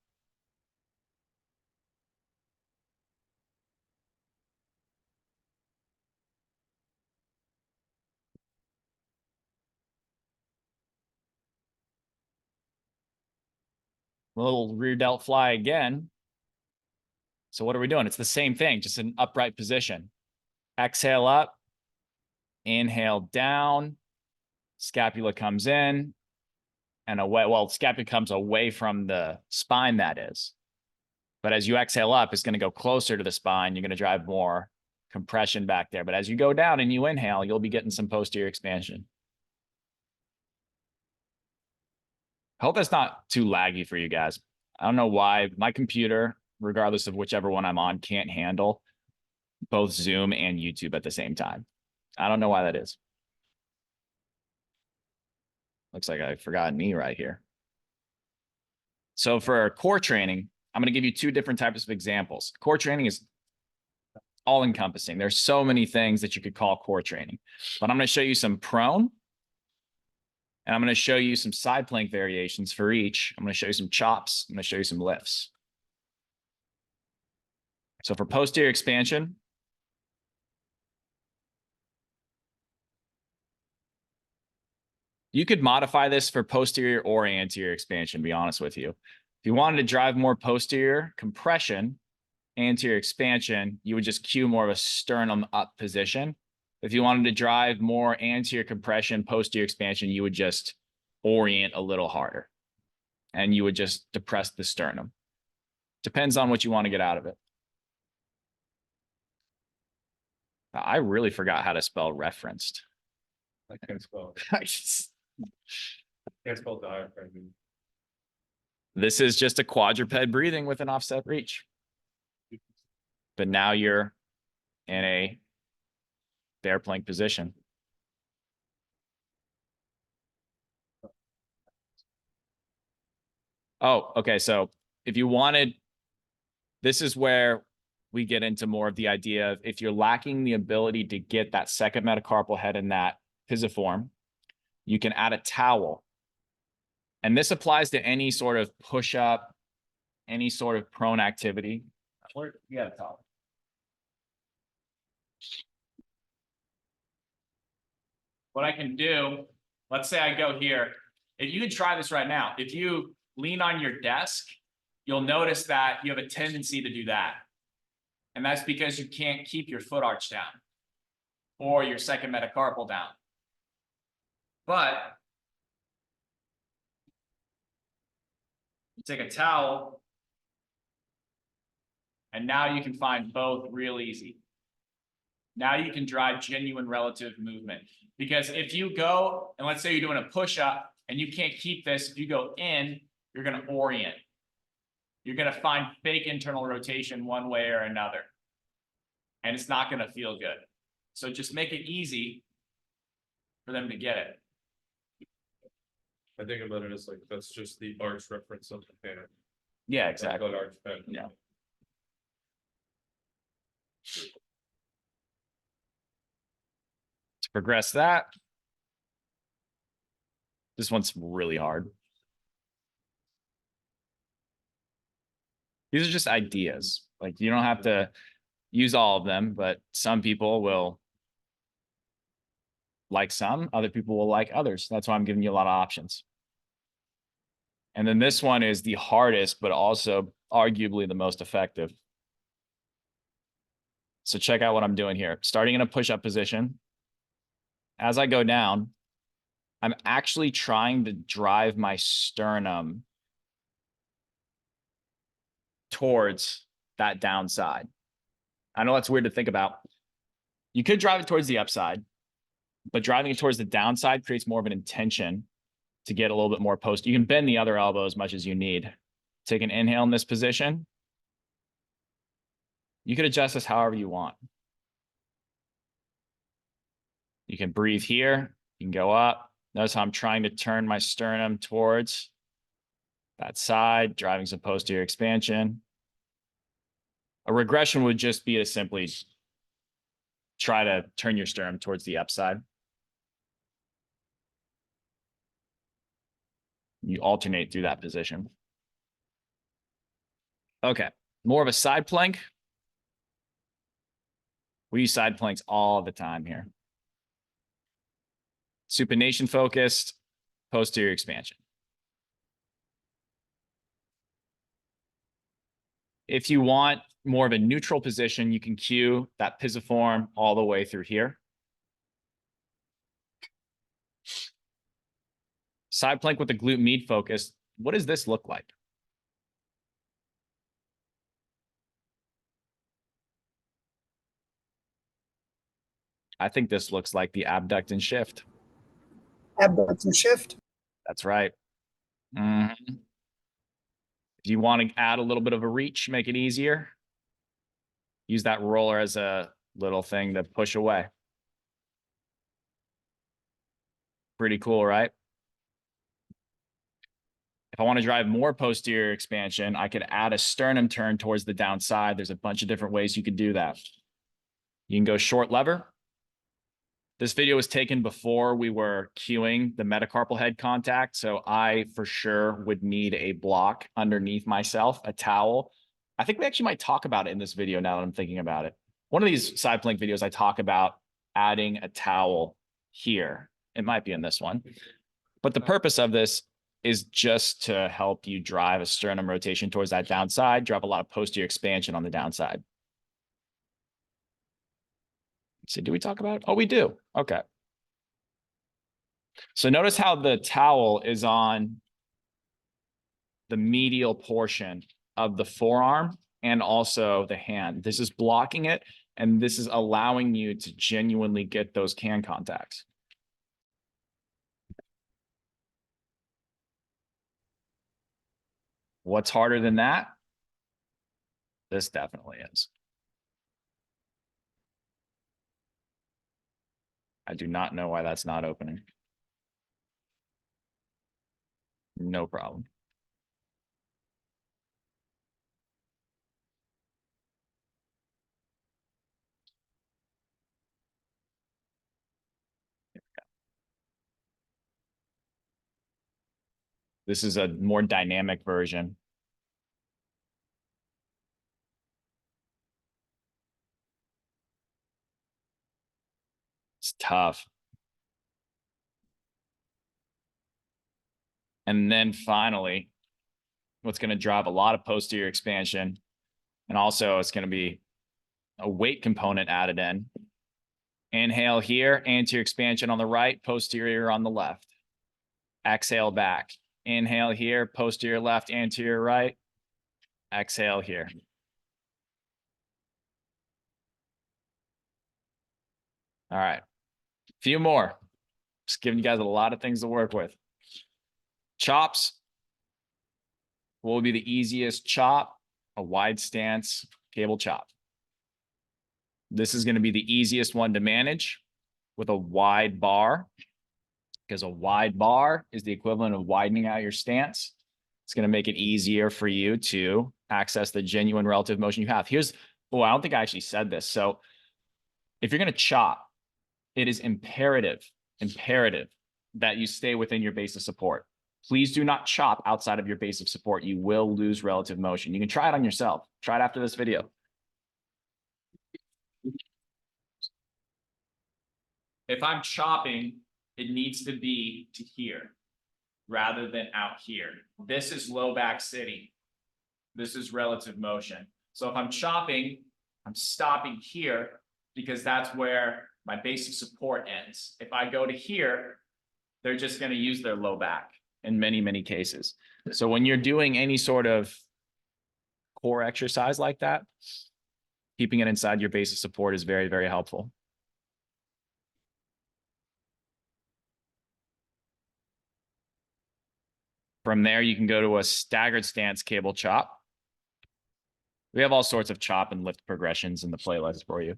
Speaker 1: A little rear delt fly again. So what are we doing? It's the same thing, just an upright position. Exhale up, inhale down, scapula comes in and away. Well, scapula comes away from the spine, that is. But as you exhale up, it's going to go closer to the spine. You're going to drive more compression back there. But as you go down and you inhale, you'll be getting some posterior expansion. I hope that's not too laggy for you guys. I don't know why my computer, regardless of whichever one I'm on, can't handle both Zoom and YouTube at the same time. I don't know why that is. Looks like I forgot a knee right here. So for core training, I'm going to give you two different types of examples. Core training is all encompassing. There's so many things that you could call core training, but I'm going to show you some prone, and I'm going to show you some side plank variations for each. I'm going to show you some chops. I'm going to show you some lifts. So for posterior expansion, you could modify this for posterior or anterior expansion, to be honest with you. If you wanted to drive more posterior compression, anterior expansion, you would just cue more of a sternum up position. If you wanted to drive more anterior compression, posterior expansion, you would just orient a little harder and you would just depress the sternum. Depends on what you want to get out of it. I really forgot how to spell referenced.
Speaker 2: I can't spell.
Speaker 1: I just-
Speaker 2: Can't spell diaphragm.
Speaker 1: This is just a quadruped breathing with an offset reach. But now you're in a bear plank position. Oh, okay. So if you wanted, this is where we get into more of the idea of if you're lacking the ability to get that second metacarpal head in that pisiform, you can add a towel. And this applies to any sort of push up, any sort of prone activity. Where you got a towel? What I can do, let's say I go here. If you can try this right now, if you lean on your desk, you'll notice that you have a tendency to do that. And that's because you can't keep your foot arch down or your second metacarpal down. But you take a towel, and now you can find both real easy. Now you can drive genuine relative movement. Because if you go, and let's say you're doing a push-up and you can't keep this, if you go in, you're going to orient. You're going to find fake internal rotation one way or another. And it's not going to feel good. So just make it easy for them to get it.
Speaker 2: I think about it as like, that's just the arch reference of the pattern.
Speaker 1: Yeah,
Speaker 2: Like
Speaker 1: exactly.
Speaker 2: that arch pattern.
Speaker 1: Yeah. To progress that, this one's really hard. These are just ideas. Like you don't have to use all of them, but some people will like some, other people will like others. That's why I'm giving you a lot of options. And then this one is the hardest, but also arguably the most effective. So check out what I'm doing here. Starting in a push-up position. As I go down, I'm actually trying to drive my sternum towards that downside. I know that's weird to think about. You could drive it towards the upside, but driving it towards the downside creates more of an intention to get a little bit more post. You can bend the other elbow as much as you need. Take an inhale in this position. You could adjust this however you want. You can breathe here. You can go up. Notice how I'm trying to turn my sternum towards that side, driving some posterior expansion. A regression would just be to simply try to turn your sternum towards the upside. You alternate through that position. Okay, more of a side plank. We use side planks all the time here. Supination focused, posterior expansion. If you want more of a neutral position, you can cue that pisiform all the way through here. Side plank with the glute med focus. What does this look like? I think this looks like the abduct and shift.
Speaker 3: Abduct and shift.
Speaker 1: That's right. Mm-hmm. If you want to add a little bit of a reach, make it easier, use that roller as a little thing to push away. Pretty cool, right? If I want to drive more posterior expansion, I could add a sternum turn towards the downside. There's a bunch of different ways you could do that. You can go short lever. This video was taken before we were cueing the metacarpal head contact, so I for sure would need a block underneath myself, a towel. I think we actually might talk about it in this video now that I'm thinking about it. One of these side plank videos, I talk about adding a towel here. It might be in this one. But the purpose of this is just to help you drive a sternum rotation towards that downside, drive a lot of posterior expansion on the downside. So do we talk about it? Oh, we do. Okay. So notice how the towel is on the medial portion of the forearm and also the hand. This is blocking it, and this is allowing you to genuinely get those can contacts. What's harder than that? This definitely is. I do not know why that's not opening. No problem. This is a more dynamic version. It's tough. And then finally, what's going to drive a lot of posterior expansion, and also it's going to be a weight component added in. Inhale here, anterior expansion on the right, posterior on the left. Exhale back. Inhale here, posterior left, anterior right. Exhale here. All right. Few more. Just giving you guys a lot of things to work with. Chops. What will be the easiest chop? A wide stance cable chop. This is going to be the easiest one to manage with a wide bar, because a wide bar is the equivalent of widening out your stance. It's going to make it easier for you to access the genuine relative motion you have. Here's, oh, I don't think I actually said this. So if you're going to chop, it is imperative that you stay within your base of support. Please do not chop outside of your base of support. You will lose relative motion. You can try it on yourself. Try it after this video. If I'm chopping, it needs to be to here rather than out here. This is low back sitting. This is relative motion. So if I'm chopping, I'm stopping here because that's where my base of support ends. If I go to here, they're just going to use their low back in many, many cases. So when you're doing any sort of core exercise like that, keeping it inside your base of support is very, very helpful. From there, you can go to a staggered stance cable chop. We have all sorts of chop and lift progressions in the playlist for you.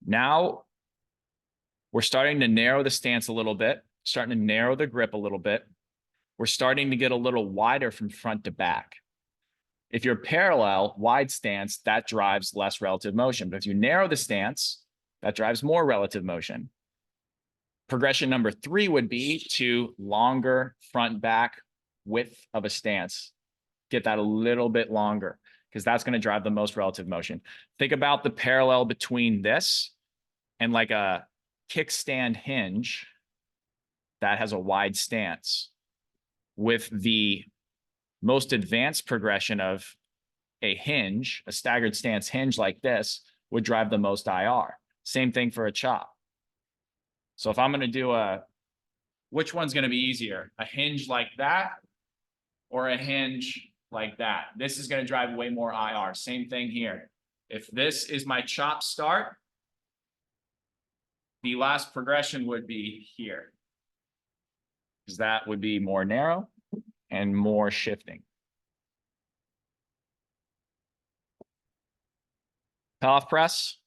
Speaker 1: Now, we're starting to narrow the stance a little bit, starting to narrow the grip a little bit. We're starting to get a little wider from front to back. If you're parallel, wide stance, that drives less relative motion. But if you narrow the stance, that drives more relative motion. Progression number 3 would be to longer front back width of a stance. Get that a little bit longer because that's going to drive the most relative motion. Think about the parallel between this and like a kickstand hinge that has a wide stance, with the most advanced progression of a hinge, a staggered stance hinge like this would drive the most IR. Same thing for a chop. So if I'm going to do which one's going to be easier? A hinge like that or a hinge like that? This is going to drive way more IR. Same thing here. If this is my chop start, the last progression would be here, because that would be more narrow and more shifting. Pallet press.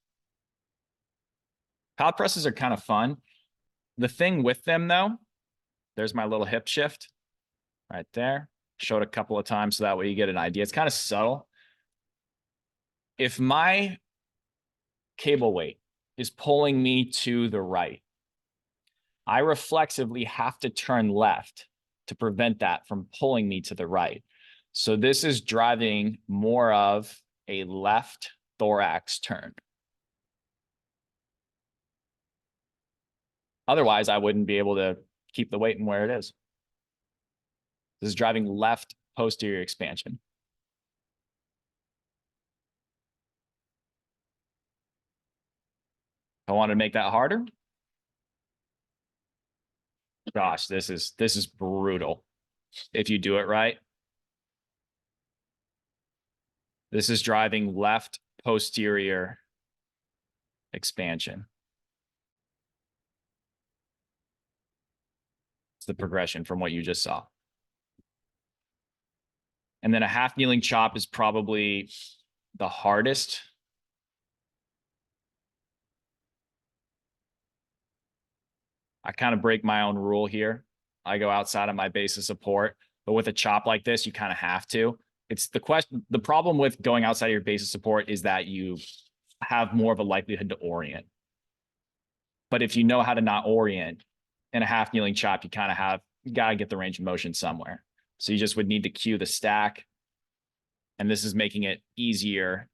Speaker 1: Pallet presses are kind of fun. The thing with them, though, there's my little hip shift right there. Showed a couple of times so that way you get an idea. It's kind of subtle. If my cable weight is pulling me to the right, I reflexively have to turn left to prevent that from pulling me to the right. So this is driving more of a left thorax turn. Otherwise, I wouldn't be able to keep the weight in where it is. This is driving left posterior expansion. I want to make that harder. Gosh, this is brutal if you do it right. This is driving left posterior expansion. It's the progression from what you just saw. And then a half kneeling chop is probably the hardest. I kind of break my own rule here. I go outside of my base of support, but with a chop like this, you kind of have to. It's the question. The problem with going outside of your base of support is that you have more of a likelihood to orient. But if you know how to not orient in a half kneeling chop, you kind of got to get the range of motion somewhere. So you just would need to cue the stack. And this is making it easier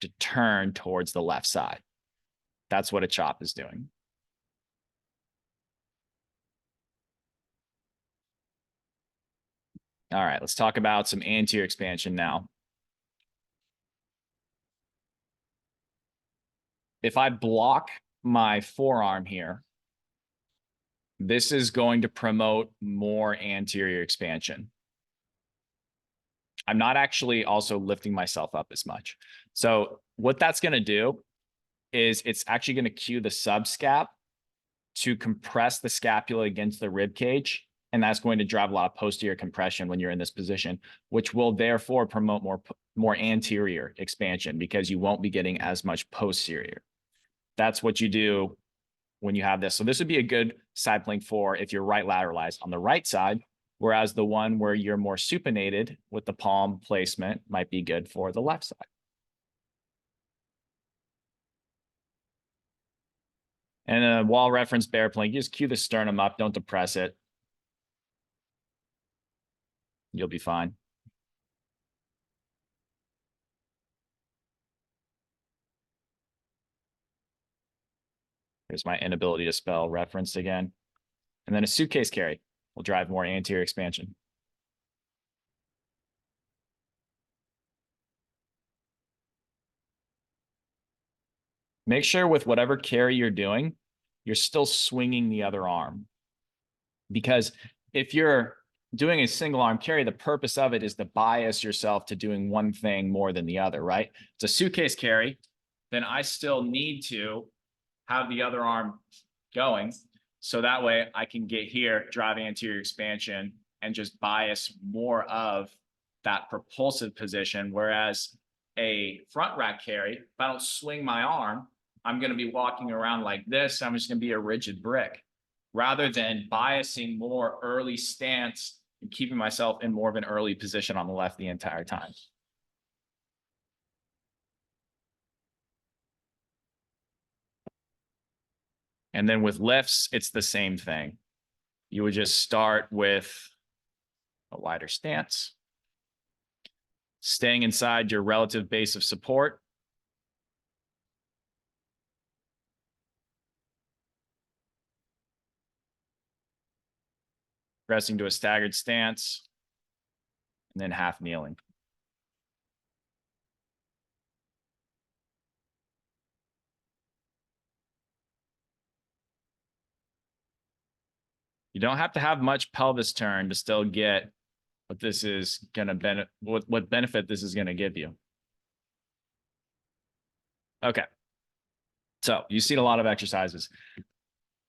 Speaker 1: to turn towards the left side. That's what a chop is doing. All right, let's talk about some anterior expansion now. If I block my forearm here, this is going to promote more anterior expansion. I'm not actually also lifting myself up as much. So what that's going to do is it's actually going to cue the subscap to compress the scapula against the rib cage. And that's going to drive a lot of posterior compression when you're in this position, which will therefore promote more anterior expansion because you won't be getting as much posterior. That's what you do when you have this. So this would be a good side plank for if you're right lateralized on the right side, whereas the one where you're more supinated with the palm placement might be good for the left side. And a wall reference bear plank, you just cue the sternum up, don't depress it. You'll be fine. Here's my inability to spell referenced again. And then a suitcase carry will drive more anterior expansion. Make sure with whatever carry you're doing, you're still swinging the other arm. Because if you're doing a single arm carry, the purpose of it is to bias yourself to doing one thing more than the other, right? It's a suitcase carry, then I still need to have the other arm going. So that way I can get here, drive anterior expansion, and just bias more of that propulsive position. Whereas a front rack carry, if I don't swing my arm, I'm going to be walking around like this. I'm just going to be a rigid brick rather than biasing more early stance and keeping myself in more of an early position on the left the entire time. And then with lifts, it's the same thing. You would just start with a wider stance, staying inside your relative base of support. Pressing to a staggered stance, and then half kneeling. You don't have to have much pelvis turn to still get what this is going to benefit, what benefit this is going to give you. Okay. So you've seen a lot of exercises.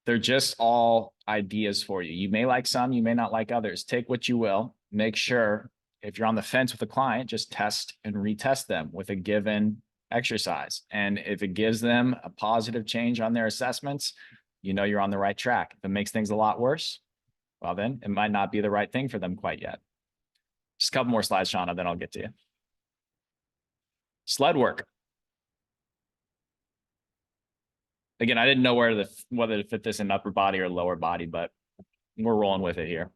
Speaker 1: They're just all ideas for you. You may like some, you may not like others. Take what you will. Make sure if you're on the fence with a client, just test and retest them with a given exercise. And if it gives them a positive change on their assessments, you know you're on the right track. If it makes things a lot worse, well then it might not be the right thing for them quite yet. Just a couple more slides, Shauna, then I'll get to you. Sled work. Again, I didn't know whether to fit this in upper body or lower body, but we're rolling with it here.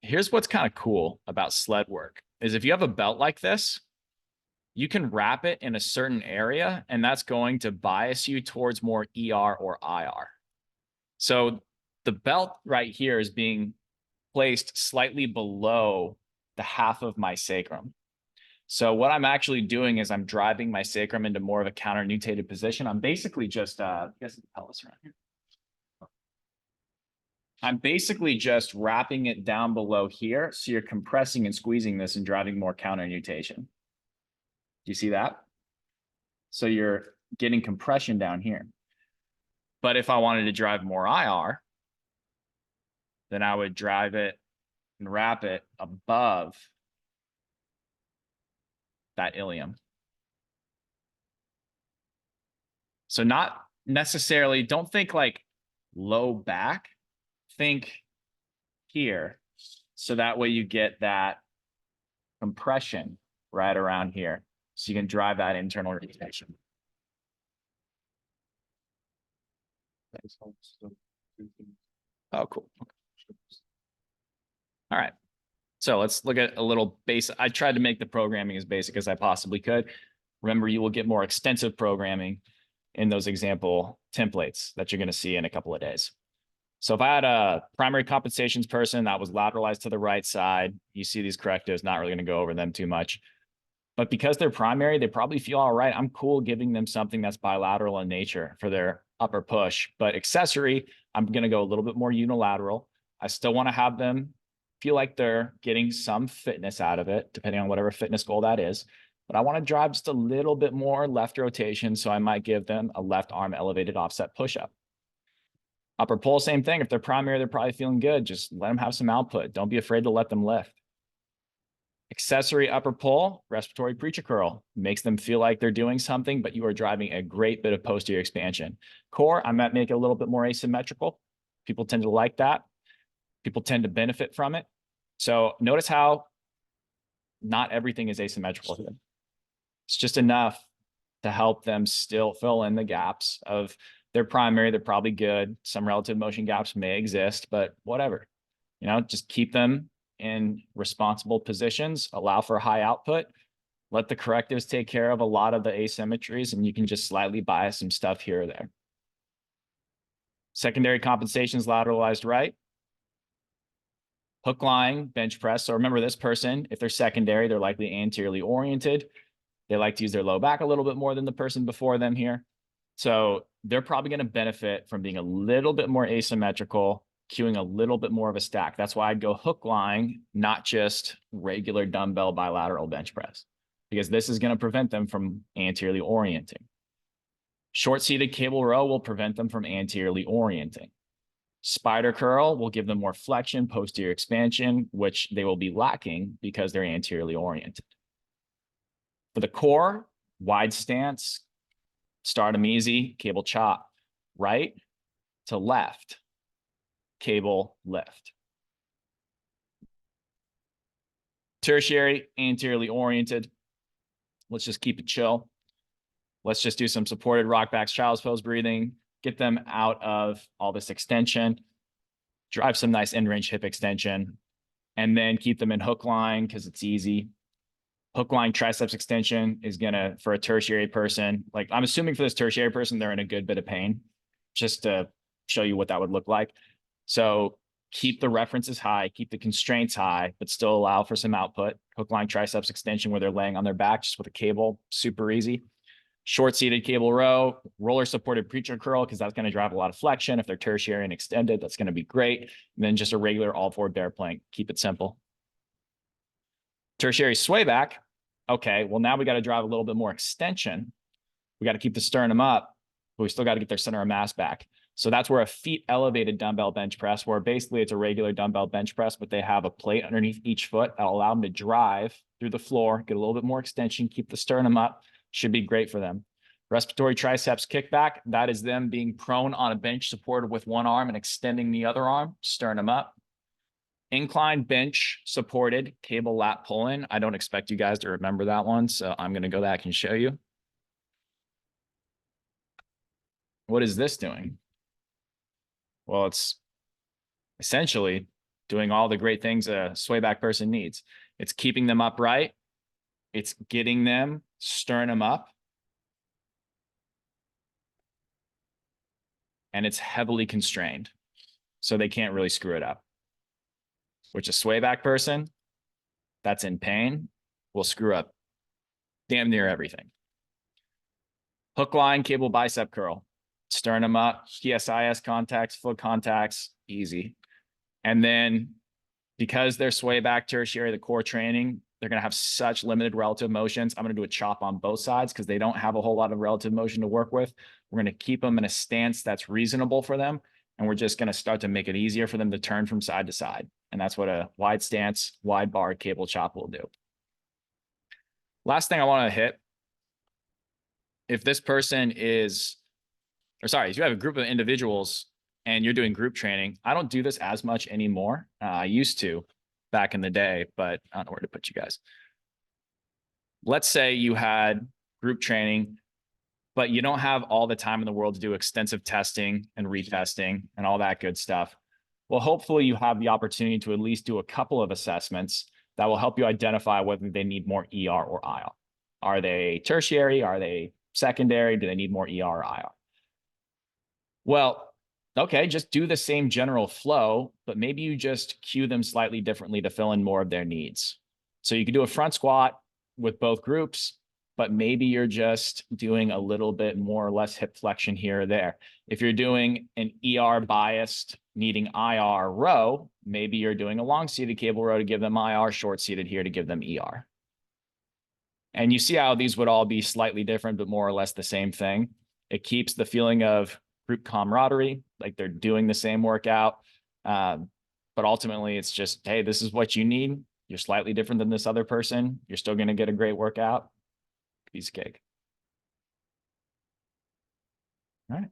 Speaker 1: Here's what's kind of cool about sled work is if you have a belt like this, you can wrap it in a certain area, and that's going to bias you towards more ER or IR. So the belt right here is being placed slightly below the half of my sacrum. So what I'm actually doing is I'm driving my sacrum into more of a counter-nutated position. I'm basically just, I guess the pelvis around here. I'm basically just wrapping it down below here. So you're compressing and squeezing this and driving more counter-nutation. Do you see that? So you're getting compression down here. But if I wanted to drive more IR, then I would drive it and wrap it above that ilium. So not necessarily, don't think like low back, think here. So that way you get that compression right around here. So you can drive that internal rotation. Oh, cool. All right. So let's look at a little base. I tried to make the programming as basic as I possibly could. Remember, you will get more extensive programming in those example templates that you're going to see in a couple of days. So if I had a primary compensations person that was lateralized to the right side, you see these correctives, not really going to go over them too much. But because they're primary, they probably feel all right. I'm cool giving them something that's bilateral in nature for their upper push. But accessory, I'm going to go a little bit more unilateral. I still want to have them feel like they're getting some fitness out of it, depending on whatever fitness goal that is. But I want to drive just a little bit more left rotation. So I might give them a left arm elevated offset push-up. Upper pull, same thing. If they're primary, they're probably feeling good. Just let them have some output. Don't be afraid to let them lift. Accessory upper pull, respiratory preacher curl. Makes them feel like they're doing something, but you are driving a great bit of posterior expansion. Core, I might make it a little bit more asymmetrical. People tend to like that. People tend to benefit from it. So notice how not everything is asymmetrical here. It's just enough to help them still fill in the gaps of their primary. They're probably good. Some relative motion gaps may exist, but whatever. Just keep them in responsible positions, allow for high output, let the correctives take care of a lot of the asymmetries, and you can just slightly bias some stuff here or there. Secondary compensations lateralized right. Hook lying, bench press. So remember this person, if they're secondary, they're likely anteriorly oriented. They like to use their low back a little bit more than the person before them here. So they're probably going to benefit from being a little bit more asymmetrical, cueing a little bit more of a stack. That's why I'd go hook lying, not just regular dumbbell bilateral bench press, because this is going to prevent them from anteriorly orienting. Short-seated cable row will prevent them from anteriorly orienting. Spider curl will give them more flexion, posterior expansion, which they will be lacking because they're anteriorly oriented. For the core, wide stance, start them easy, cable chop, right to left, cable lift. Tertiary, anteriorly oriented. Let's just keep it chill. Let's just do some supported rock backs, child's pose breathing, get them out of all this extension, drive some nice end range hip extension, and then keep them in hook line because it's easy. Hook line triceps extension is gonna, for a tertiary person, like I'm assuming for this tertiary person, they're in a good bit of pain, just to show you what that would look like. So keep the references high, keep the constraints high, but still allow for some output. Hook line triceps extension where they're laying on their back just with a cable, super easy. Short-seated cable row, roller-supported preacher curl, because that's going to drive a lot of flexion. If they're tertiary and extended, that's going to be great. And then just a regular all-four bear plank. Keep it simple. Tertiary sway back. Okay, well, now we got to drive a little bit more extension. We got to keep the sternum up, but we still got to get their center of mass back. So that's where a feet elevated dumbbell bench press, where basically it's a regular dumbbell bench press, but they have a plate underneath each foot that'll allow them to drive through the floor, get a little bit more extension, keep the sternum up. Should be great for them. Respiratory triceps kickback. That is them being prone on a bench supported with one arm and extending the other arm, sternum up. Incline bench supported cable lat pull-in. I don't expect you guys to remember that one, so I'm going to go back and show you. What is this doing? Well, it's essentially doing all the great things a sway back person needs. It's keeping them upright. It's getting them sternum up. And it's heavily constrained, so they can't really screw it up. Which a sway back person that's in pain will screw up damn near everything. Hook line cable bicep curl, sternum up, PSIS contacts, foot contacts, easy. And then because they're sway back tertiary, the core training, they're going to have such limited relative motions. I'm going to do a chop on both sides because they don't have a whole lot of relative motion to work with. We're going to keep them in a stance that's reasonable for them. And we're just going to start to make it easier for them to turn from side to side. And that's what a wide stance, wide bar cable chop will do. Last thing I want to hit, if this person is, or sorry, if you have a group of individuals and you're doing group training, I don't do this as much anymore. I used to back in the day, but I don't know where to put you guys. Let's say you had group training, but you don't have all the time in the world to do extensive testing and retesting and all that good stuff. Well, hopefully you have the opportunity to at least do a couple of assessments that will help you identify whether they need more ER or IR. Are they tertiary? Are they secondary? Do they need more ER or IR? Well, okay, just do the same general flow, but maybe you just cue them slightly differently to fill in more of their needs. So you could do a front squat with both groups, but maybe you're just doing a little bit more or less hip flexion here or there. If you're doing an ER biased needing IR row, maybe you're doing a long seated cable row to give them IR, short seated here to give them ER. And you see how these would all be slightly different, but more or less the same thing. It keeps the feeling of group camaraderie, like they're doing the same workout. But ultimately it's just, hey, this is what you need. You're slightly different than this other person. You're still going to get a great workout. Piece of cake. All right.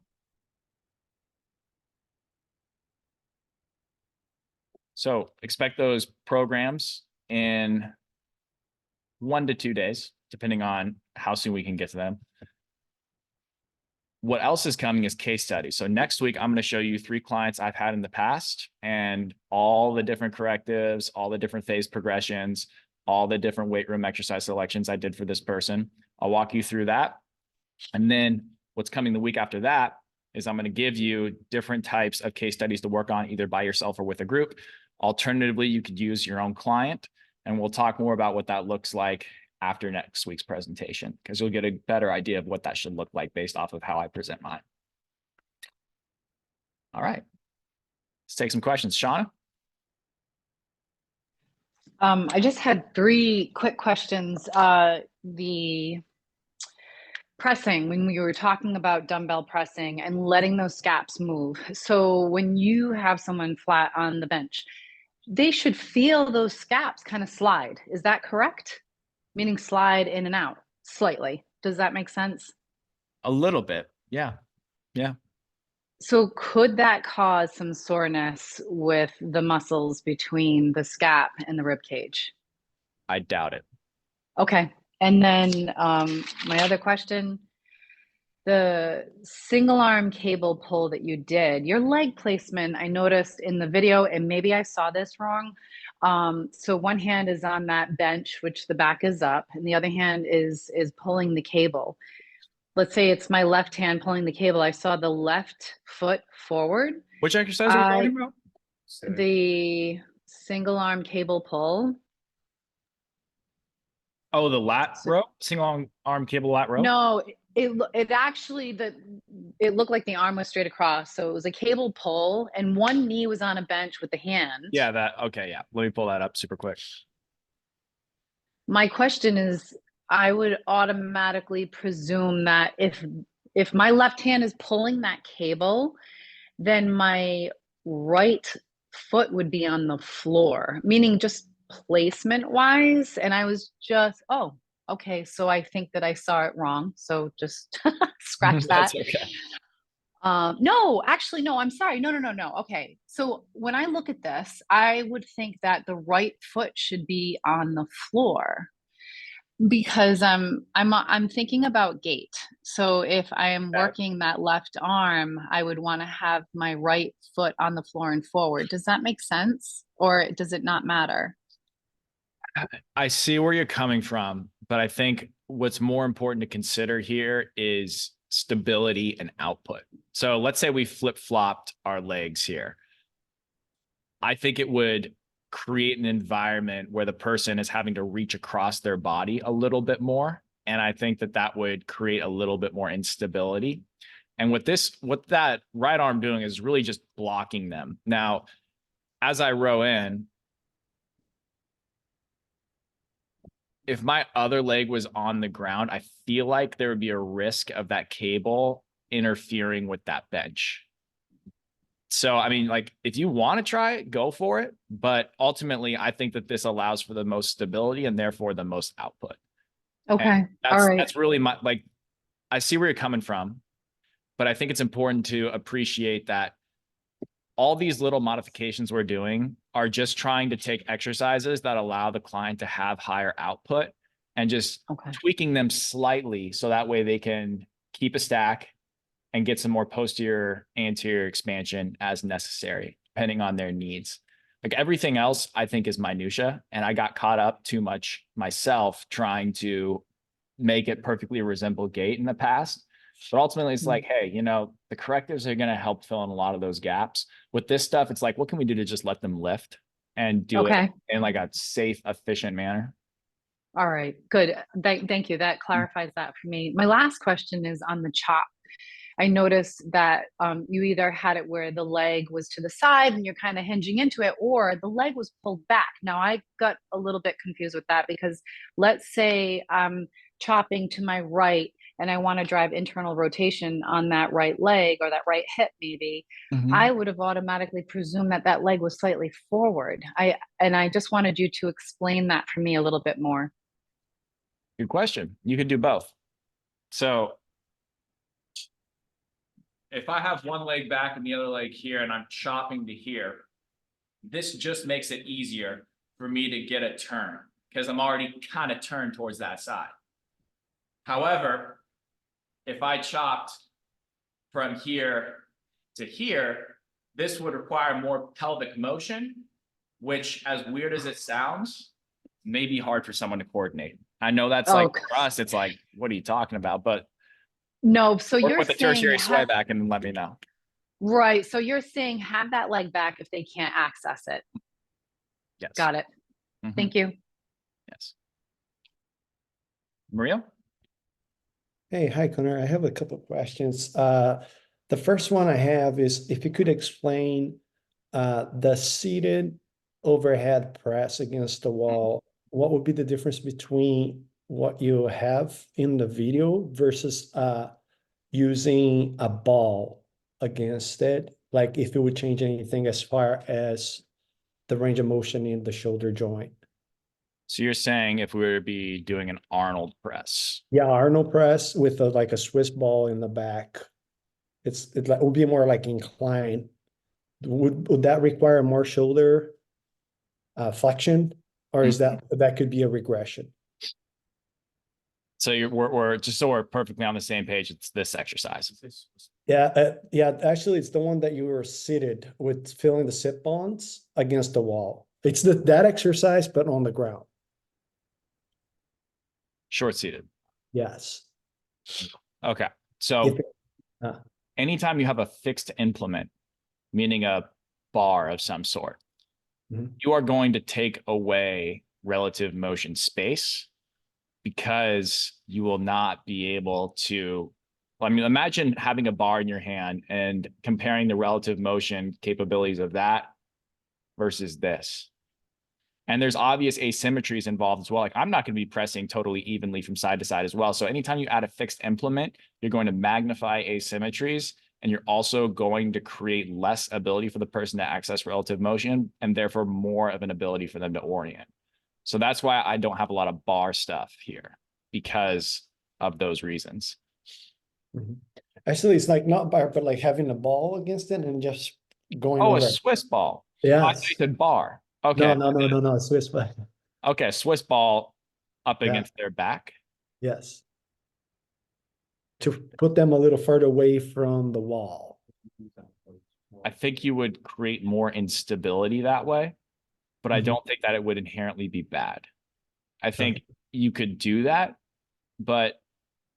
Speaker 1: So expect those programs in 1 to 2 days, depending on how soon we can get to them. What else is coming is case studies. So next week, I'm going to show you 3 clients I've had in the past and all the different correctives, all the different phase progressions, all the different weight room exercise selections I did for this person. I'll walk you through that. And then what's coming the week after that is I'm going to give you different types of case studies to work on either by yourself or with a group. Alternatively, you could use your own client, and we'll talk more about what that looks like after next week's presentation, because you'll get a better idea of what that should look like based off of how I present mine. All right, let's take some questions. Shauna?
Speaker 4: I just had 3 quick questions. The pressing, when we were talking about dumbbell pressing and letting those scaps move. So when you have someone flat on the bench, they should feel those scaps kind of slide. Is that correct? Meaning slide in and out slightly. Does that make sense?
Speaker 1: A little bit. Yeah. Yeah.
Speaker 4: So could that cause some soreness with the muscles between the scap and the rib cage?
Speaker 1: I doubt it.
Speaker 4: Okay. And then my other question, the single arm cable pull that you did, your leg placement, I noticed in the video, and maybe I saw this wrong. So one hand is on that bench, which the back is up, and the other hand is pulling the cable. Let's say it's my left hand pulling the cable. I saw the left foot forward.
Speaker 1: Which exercise are you talking about?
Speaker 4: The single arm cable pull.
Speaker 1: Oh, the lat row? Single arm cable lat row?
Speaker 4: No, it actually, it looked like the arm was straight across. So it was a cable pull and one knee was on a bench with the hand.
Speaker 1: Yeah, okay, yeah. Let me pull that up super quick.
Speaker 4: My question is, I would automatically presume that if my left hand is pulling that cable, then my right foot would be on the floor, meaning just placement wise. And I was just, oh, okay. So I think that I saw it wrong. So just scratch that.
Speaker 1: That's okay.
Speaker 4: No, actually, no, I'm sorry. No. Okay. So when I look at this, I would think that the right foot should be on the floor because I'm thinking about gait. So if I am working that left arm, I would want to have my right foot on the floor and forward. Does that make sense? Or does it not matter?
Speaker 1: I see where you're coming from, but I think what's more important to consider here is stability and output. So let's say we flip-flopped our legs here. I think it would create an environment where the person is having to reach across their body a little bit more. And I think that would create a little bit more instability. And what that right arm doing is really just blocking them. Now, as I row in, if my other leg was on the ground, I feel like there would be a risk of that cable interfering with that bench. So, I mean, like, if you want to try it, go for it. But ultimately, I think that this allows for the most stability and therefore the most output.
Speaker 4: Okay. All right.
Speaker 1: That's really I see where you're coming from, but I think it's important to appreciate that all these little modifications we're doing are just trying to take exercises that allow the client to have higher output and just tweaking them slightly so that way they can keep a stack, and get some more posterior anterior expansion as necessary, depending on their needs. Like everything else, I think is minutia, and I got caught up too much myself trying to make it perfectly resemble gait in the past. But ultimately, it's like, hey, you know, the correctives are going to help fill in a lot of those gaps. With this stuff, it's like, what can we do to just let them lift and do it in like a safe, efficient manner?
Speaker 4: All right, good. Thank you. That clarifies that for me. My last question is on the chop. I noticed that you either had it where the leg was to the side and you're kind of hinging into it, or the leg was pulled back. Now, I got a little bit confused with that because let's say I'm chopping to my right and I want to drive internal rotation on that right leg or that right hip, maybe. I would have automatically presumed that that leg was slightly forward. I just wanted you to explain that for me a little bit more.
Speaker 1: Good question. You could do both. So if I have one leg back and the other leg here and I'm chopping to here, this just makes it easier for me to get a turn because I'm already kind of turned towards that side. However, if I chopped from here to here, this would require more pelvic motion, which, as weird as it sounds, may be hard for someone to coordinate. I know that's like for us, it's like, what are you talking about? But
Speaker 4: no, so you're
Speaker 1: with the
Speaker 4: saying
Speaker 1: tertiary sway back and let me know.
Speaker 4: Right. So you're saying have that leg back if they can't access it.
Speaker 1: Yes.
Speaker 4: Got it. Thank you.
Speaker 1: Yes. Maria?
Speaker 5: Hey, hi, Connor. I have a couple of questions. The first one I have is if you could explain the seated overhead press against the wall, what would be the difference between what you have in the video versus using a ball against it? Like if it would change anything as far as the range of motion in the shoulder joint.
Speaker 1: So you're saying if we were to be doing an Arnold press?
Speaker 5: Yeah, Arnold press with like a Swiss ball in the back. It would be more like inclined. Would that require more shoulder flexion, or is that could be a regression?
Speaker 1: So we're just so we're perfectly on the same page. It's this exercise.
Speaker 5: Yeah, actually, it's the one that you were seated with feeling the sit bones against the wall. It's that exercise, but on the ground.
Speaker 1: Short seated.
Speaker 5: Yes.
Speaker 1: Okay. So
Speaker 5: uh,
Speaker 1: anytime you have a fixed implement, meaning a bar of some sort, you are going to take away relative motion space because you will not be able to. I mean, imagine having a bar in your hand and comparing the relative motion capabilities of that versus this. And there's obvious asymmetries involved as well. Like I'm not going to be pressing totally evenly from side to side as well. So anytime you add a fixed implement, you're going to magnify asymmetries, and you're also going to create less ability for the person to access relative motion, and therefore more of an ability for them to orient. So that's why I don't have a lot of bar stuff here, because of those reasons.
Speaker 5: Actually, it's like not bar, but like having a ball against it and just going
Speaker 1: Oh,
Speaker 5: over.
Speaker 1: a Swiss ball.
Speaker 5: Yeah.
Speaker 1: Oh, I thought you said bar. Okay.
Speaker 5: No, Swiss ball.
Speaker 1: Okay, Swiss ball up against their back.
Speaker 5: Yes. To put them a little further away from the wall.
Speaker 1: I think you would create more instability that way, but I don't think that it would inherently be bad. I think you could do that, but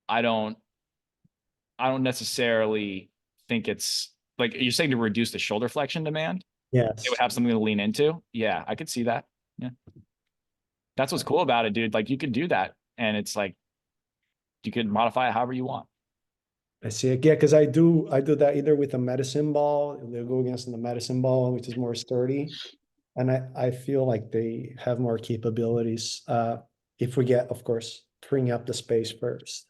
Speaker 1: I don't necessarily think it's like you're saying to reduce the shoulder flexion demand.
Speaker 5: Yes.
Speaker 1: It would have something to lean into. Yeah, I could see that. Yeah. That's what's cool about it, dude. Like you could do that, and it's like you could modify it however you want.
Speaker 5: I see it. Yeah, because I do that either with a medicine ball. They'll go against the medicine ball, which is more sturdy. And I feel like they have more capabilities. If we get, of course, freeing up the space first.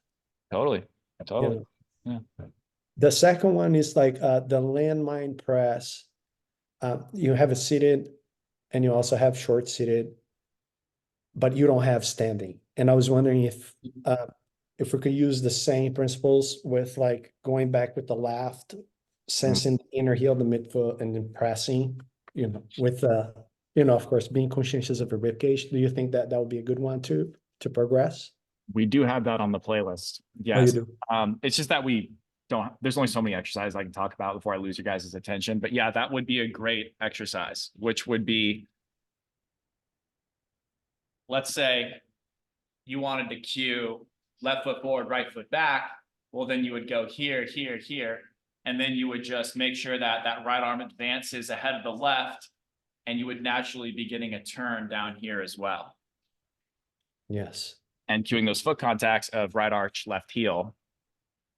Speaker 1: Totally.
Speaker 5: Yeah. The second one is like the landmine press. You have it seated and you also have short seated, but you don't have standing. And I was wondering if we could use the same principles with like going back with the left, sensing the inner heel, the midfoot, and then pressing, with of course, being conscientious of a rib cage. Do you think that would be a good one to progress?
Speaker 1: We do have that on the playlist.
Speaker 5: Oh, you
Speaker 1: Yes.
Speaker 5: do?
Speaker 1: It's just that we don't, there's only so many exercises I can talk about before I lose your guys' attention. But yeah, that would be a great exercise, which would be, let's say you wanted to cue left foot forward, right foot back. Well, then you would go here, here, here. And then you would just make sure that that right arm advances ahead of the left. And you would naturally be getting a turn down here as well.
Speaker 5: Yes.
Speaker 1: And cueing those foot contacts of right arch, left heel,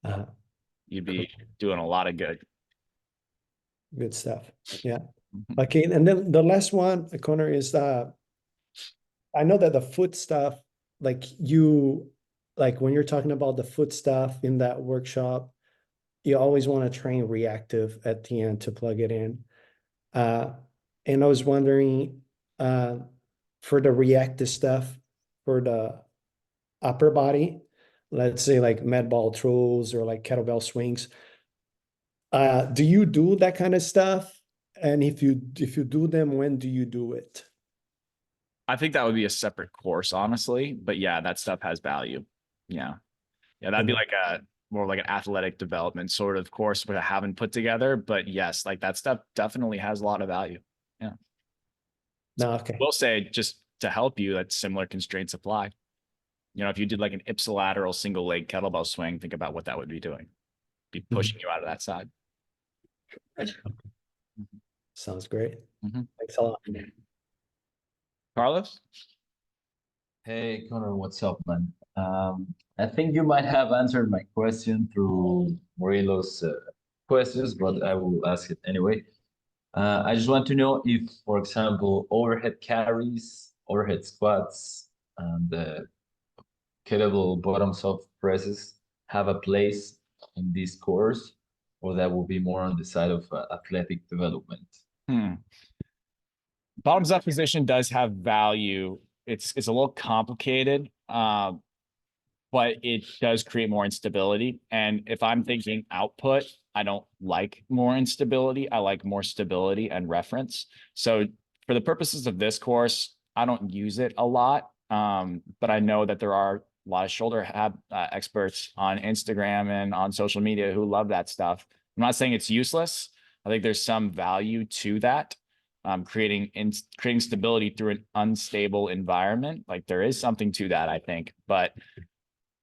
Speaker 5: Uh,
Speaker 1: you'd be doing a lot of good.
Speaker 5: good stuff. Yeah.
Speaker 1: Mhm.
Speaker 5: Okay, and then the last one, Connor, is I know that the foot stuff, like when you're talking about the foot stuff in that workshop, you always want to train reactive at the end to plug it in. And I was wondering, for the reactive stuff, for the upper body, let's say like med ball throws or like kettlebell swings, do you do that kind of stuff? And if you do them, when do you do it?
Speaker 1: I think that would be a separate course, honestly. But yeah, that stuff has value. Yeah. Yeah, that'd be like a more like an athletic development sort of course, but I haven't put together. But yes, like that stuff definitely has a lot of value. Yeah.
Speaker 5: No, okay.
Speaker 1: We'll say just to help you that similar constraints apply. You know, if you did like an ipsilateral single leg kettlebell swing, think about what that would be doing. Be pushing you out of that side.
Speaker 5: Sounds great.
Speaker 1: Mhm.
Speaker 5: Thanks a lot.
Speaker 1: Carlos?
Speaker 6: Hey Connor, what's up, man? I think you might have answered my question through Morilo's questions, but I will ask it anyway. I just want to know if, for example, overhead carries, overhead squats, and kettlebell bottoms up presses have a place in this course, or that will be more on the side of athletic development.
Speaker 1: Bottoms up position does have value. It's a little complicated, but it does create more instability. And if I'm thinking output, I don't like more instability. I like more stability and reference. So for the purposes of this course, I don't use it a lot. But I know that there are a lot of shoulder experts on Instagram and on social media who love that stuff. I'm not saying it's useless. I think there's some value to that. Creating stability through an unstable environment. Like there is something to that, I think, but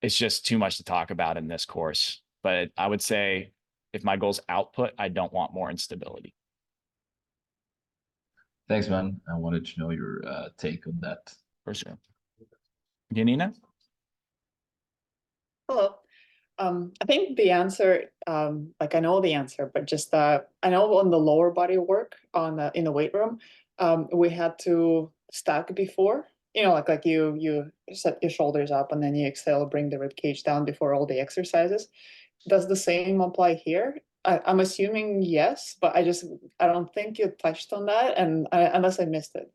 Speaker 1: it's just too much to talk about in this course. But I would say if my goal's output, I don't want more instability.
Speaker 6: Thanks, man. I wanted to know your take on that.
Speaker 1: For sure. Yanina?
Speaker 7: Hello. I think the answer, like I know the answer, but just I know on the lower body work on the, in the weight room, we had to stack before. You know, like you set your shoulders up and then you exhale, bring the rib cage down before all the exercises. Does the same apply here? I'm assuming yes, but I don't think you touched on that, and unless I missed it.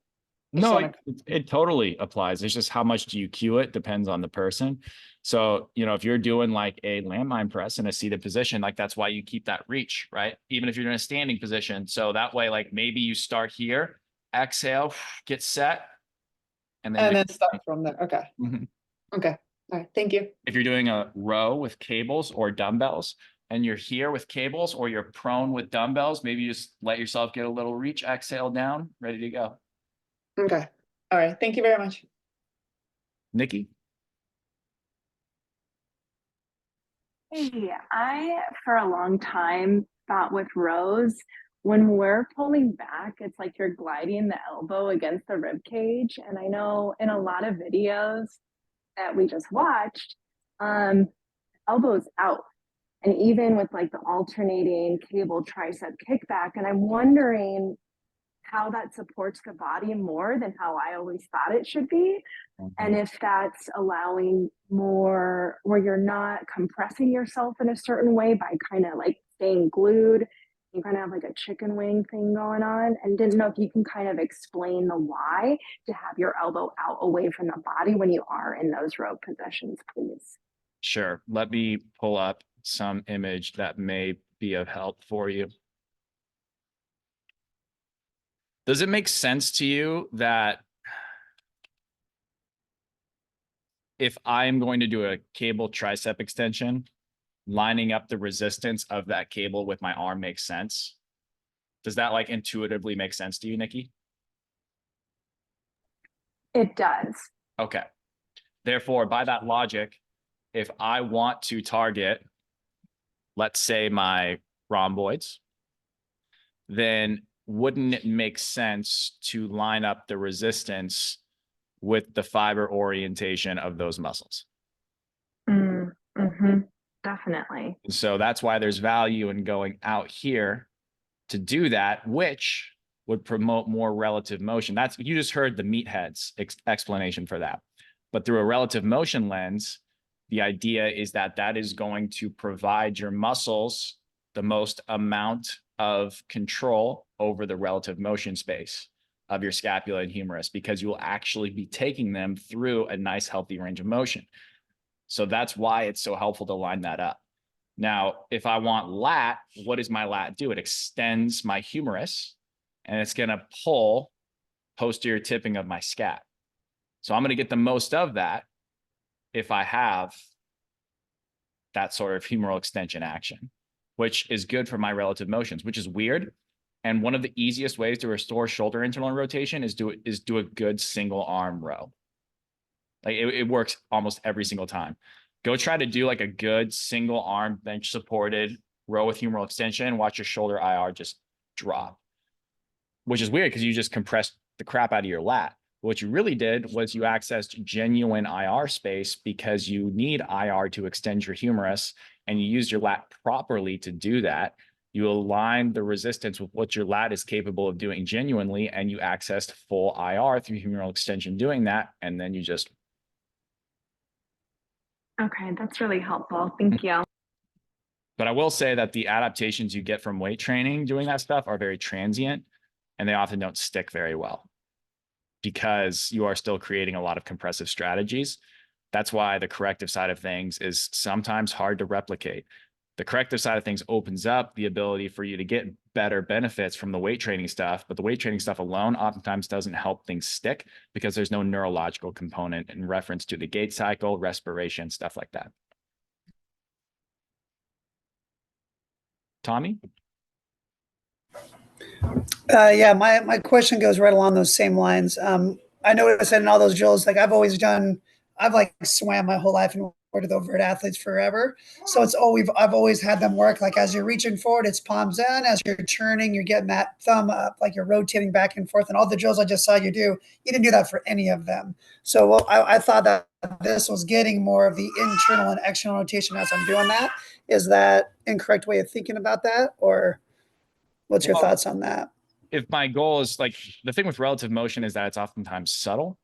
Speaker 1: No, it totally applies. It's just how much do you cue it depends on the person. So, you know, if you're doing like a landmine press in a seated position, like that's why you keep that reach, right? Even if you're in a standing position. So that way, like maybe you start here, exhale, get set. And then
Speaker 7: start from there. Okay.
Speaker 1: Mhm.
Speaker 7: Okay. All right. Thank you.
Speaker 1: If you're doing a row with cables or dumbbells and you're here with cables or you're prone with dumbbells, maybe you just let yourself get a little reach, exhale down, ready to go.
Speaker 7: Okay. All right. Thank you very much.
Speaker 1: Nikki?
Speaker 8: Hey, I, for a long time, thought with rows, when we're pulling back, it's like you're gliding the elbow against the rib cage. And I know in a lot of videos that we just watched, elbows out. And even with like the alternating cable tricep kickback, and I'm wondering how that supports the body more than how I always thought it should be. And if that's allowing more where you're not compressing yourself in a certain way by kind of like staying glued, you kind of have like a chicken wing thing going on. And didn't know if you can kind of explain the why to have your elbow out away from the body when you are in those row positions, please.
Speaker 1: Sure. Let me pull up some image that may be of help for you. Does it make sense to you that if I'm going to do a cable tricep extension, lining up the resistance of that cable with my arm makes sense. Does that like intuitively make sense to you, Nikki?
Speaker 8: It does.
Speaker 1: Okay. Therefore, by that logic, if I want to target, let's say my rhomboids, then wouldn't it make sense to line up the resistance with the fiber orientation of those muscles?
Speaker 8: Definitely.
Speaker 1: So that's why there's value in going out here to do that, which would promote more relative motion. That's, you just heard the meatheads explanation for that. But through a relative motion lens, the idea is that that is going to provide your muscles the most amount of control over the relative motion space of your scapula and humerus, because you will actually be taking them through a nice, healthy range of motion. So that's why it's so helpful to line that up. Now, if I want lat, what does my lat do? It extends my humerus and it's going to pull posterior tipping of my scap. So I'm going to get the most of that if I have that sort of humeral extension action, which is good for my relative motions, which is weird. And one of the easiest ways to restore shoulder internal rotation is do a good single arm row. Like it works almost every single time. Go try to do like a good single arm bench supported row with humeral extension. Watch your shoulder IR just drop, which is weird because you just compressed the crap out of your lat. What you really did was you accessed genuine IR space because you need IR to extend your humerus, and you used your lat properly to do that. You align the resistance with what your lat is capable of doing genuinely, and you accessed full IR through humeral extension doing that, and then you just...
Speaker 8: Okay, that's really helpful. Thank you.
Speaker 1: But I will say that the adaptations you get from weight training doing that stuff are very transient, and they often don't stick very well because you are still creating a lot of compressive strategies. That's why the corrective side of things is sometimes hard to replicate. The corrective side of things opens up the ability for you to get better benefits from the weight training stuff, but the weight training stuff alone oftentimes doesn't help things stick because there's no neurological component in reference to the gait cycle, respiration, stuff like that. Tommy?
Speaker 3: Yeah, my question goes right along those same lines. I noticed that in all those drills, like I've like swam my whole life and worked with overt athletes forever. So I've always had them work like as you're reaching forward, it's palms in. As you're turning, you're getting that thumb up, like you're rotating back and forth. And all the drills I just saw you do, you didn't do that for any of them. So I thought that this was getting more of the internal and external rotation as I'm doing that. Is that incorrect way of thinking about that, or what's your thoughts on that?
Speaker 1: If my goal is like, the thing with relative motion is that it's oftentimes subtle.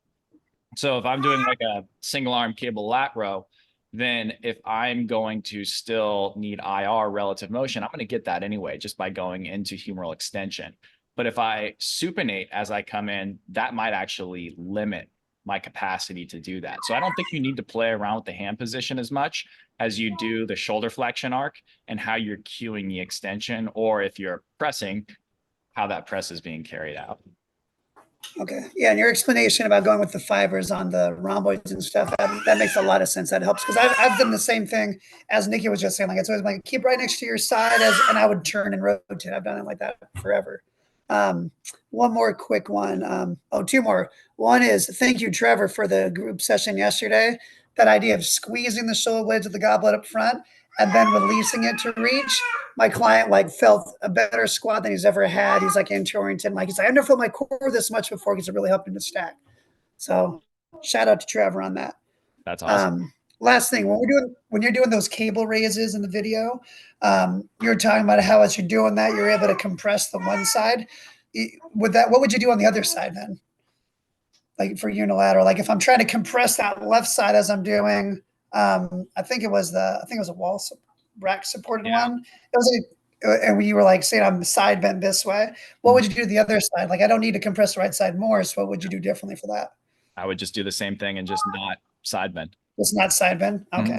Speaker 1: So if I'm doing like a single arm cable lat row, then if I'm going to still need IR relative motion, I'm going to get that anyway, just by going into humeral extension. But if I supinate as I come in, that might actually limit my capacity to do that. So I don't think you need to play around with the hand position as much as you do the shoulder flexion arc and how you're cueing the extension, or if you're pressing, how that press is being carried out.
Speaker 3: Okay. Yeah, and your explanation about going with the fibers on the rhomboids and stuff, that makes a lot of sense. That helps because I've done the same thing as Nikki was just saying. Like it's always like keep right next to your side and I would turn and rotate. I've done it like that forever. One more quick one. Two more. One is thank you, Trevor, for the group session yesterday. That idea of squeezing the shoulder blades of the goblet up front and then releasing it to reach. My client like felt a better squat than he's ever had. He's like inter-oriented. Like he's like, I never felt my core this much before because it really helped him to stack. So shout out to Trevor on that.
Speaker 1: That's awesome.
Speaker 3: Last thing, when you're doing those cable raises in the video, you're talking about how as you're doing that, you're able to compress the one side. What would you do on the other side then? Like for unilateral, like if I'm trying to compress that left side as I'm doing, I think it was a wall rack supported one. It was and you were like saying I'm side bent this way. What would you do to the other side? Like I don't need to compress the right side more. So what would you do differently for that?
Speaker 1: I would just do the same thing and just not side bend.
Speaker 3: It's not side bend. Okay.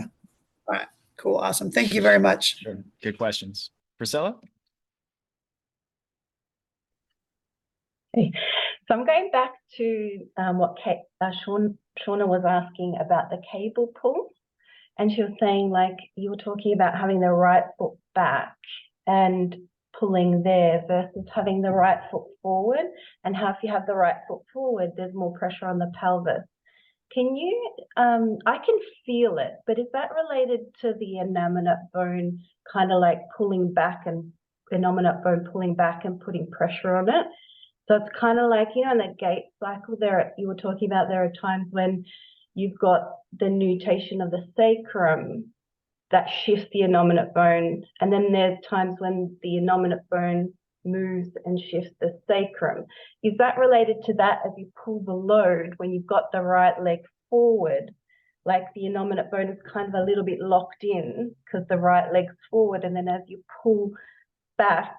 Speaker 3: All right. Cool. Awesome. Thank you very much.
Speaker 1: Sure. Good questions. Priscilla?
Speaker 9: Hey, So I'm going back to what Shauna was asking about the cable pull. And she was saying, like, you were talking about having the right foot back and pulling there versus having the right foot forward, and how if you have the right foot forward, there's more pressure on the pelvis. Can you, I can feel it, but is that related to the innominate bone kind of like pulling back and innominate bone pulling back and putting pressure on it? So it's kind of like, you know, in the gait cycle there, you were talking about there are times when you've got the nutation of the sacrum that shifts the innominate bone. And then there's times when the innominate bone moves and shifts the sacrum. Is that related to that as you pull the load when you've got the right leg forward? Like the innominate bone is kind of a little bit locked in because the right leg's forward. And then as you pull back,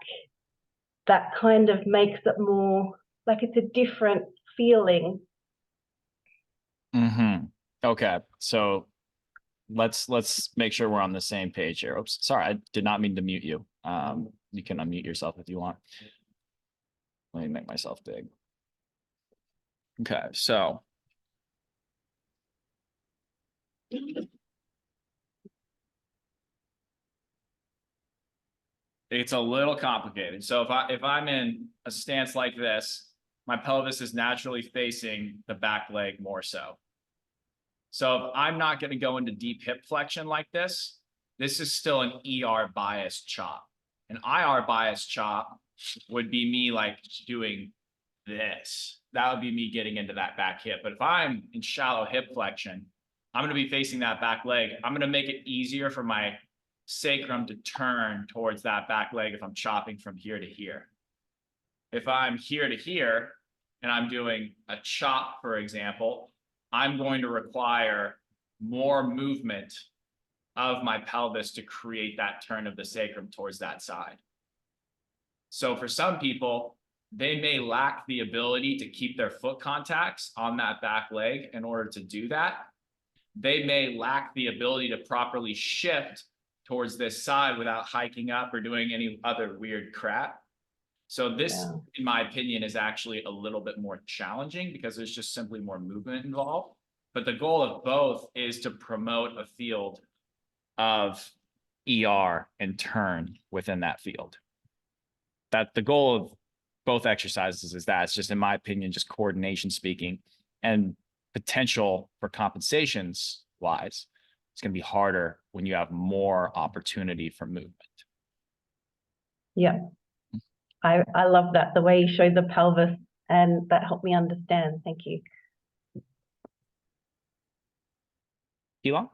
Speaker 9: that kind of makes it more like it's a different feeling.
Speaker 1: Mm-hmm. Okay, so let's make sure we're on the same page here. Oops, sorry, I did not mean to mute you. You can unmute yourself if you want. Let me make myself big. Okay, so it's a little complicated. So if I'm in a stance like this, my pelvis is naturally facing the back leg more so. So if I'm not going to go into deep hip flexion like this, this is still an ER biased chop. An IR biased chop would be me like doing this. That would be me getting into that back hip. But if I'm in shallow hip flexion, I'm going to be facing that back leg. I'm going to make it easier for my sacrum to turn towards that back leg if I'm chopping from here to here. If I'm here to here and I'm doing a chop, for example, I'm going to require more movement of my pelvis to create that turn of the sacrum towards that side. So for some people, they may lack the ability to keep their foot contacts on that back leg in order to do that. They may lack the ability to properly shift towards this side without hiking up or doing any other weird crap. So this, in my opinion, is actually a little bit more challenging because there's just simply more movement involved. But the goal of both is to promote a field of ER and turn within that field. That the goal of both exercises is that. It's just, in my opinion, just coordination speaking and potential for compensations wise. It's going to be harder when you have more opportunity for movement.
Speaker 9: Yeah. I love that, the way you showed the pelvis, and that helped me understand. Thank you.
Speaker 1: Elon?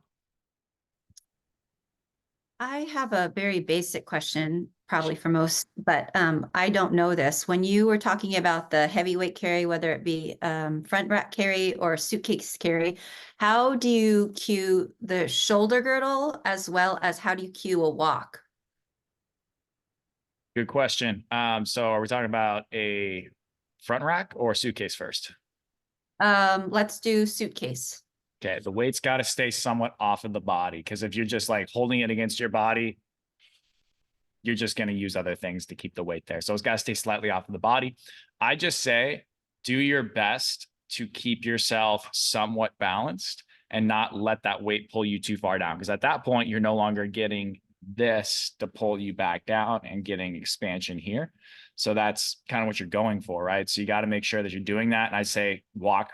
Speaker 10: I have a very basic question, probably for most, but I don't know this. When you were talking about the heavyweight carry, whether it be front rack carry or suitcase carry, how do you cue the shoulder girdle as well as how do you cue a walk?
Speaker 1: Good question. So are we talking about a front rack or suitcase first?
Speaker 10: Let's do suitcase.
Speaker 1: Okay, the weight's got to stay somewhat off of the body, because if you're just like holding it against your body, you're just going to use other things to keep the weight there. So it's got to stay slightly off of the body. I just say, do your best to keep yourself somewhat balanced and not let that weight pull you too far down. Because at that point, you're no longer getting this to pull you back down and getting expansion here. So that's kind of what you're going for, right? So you got to make sure that you're doing that. And I say walk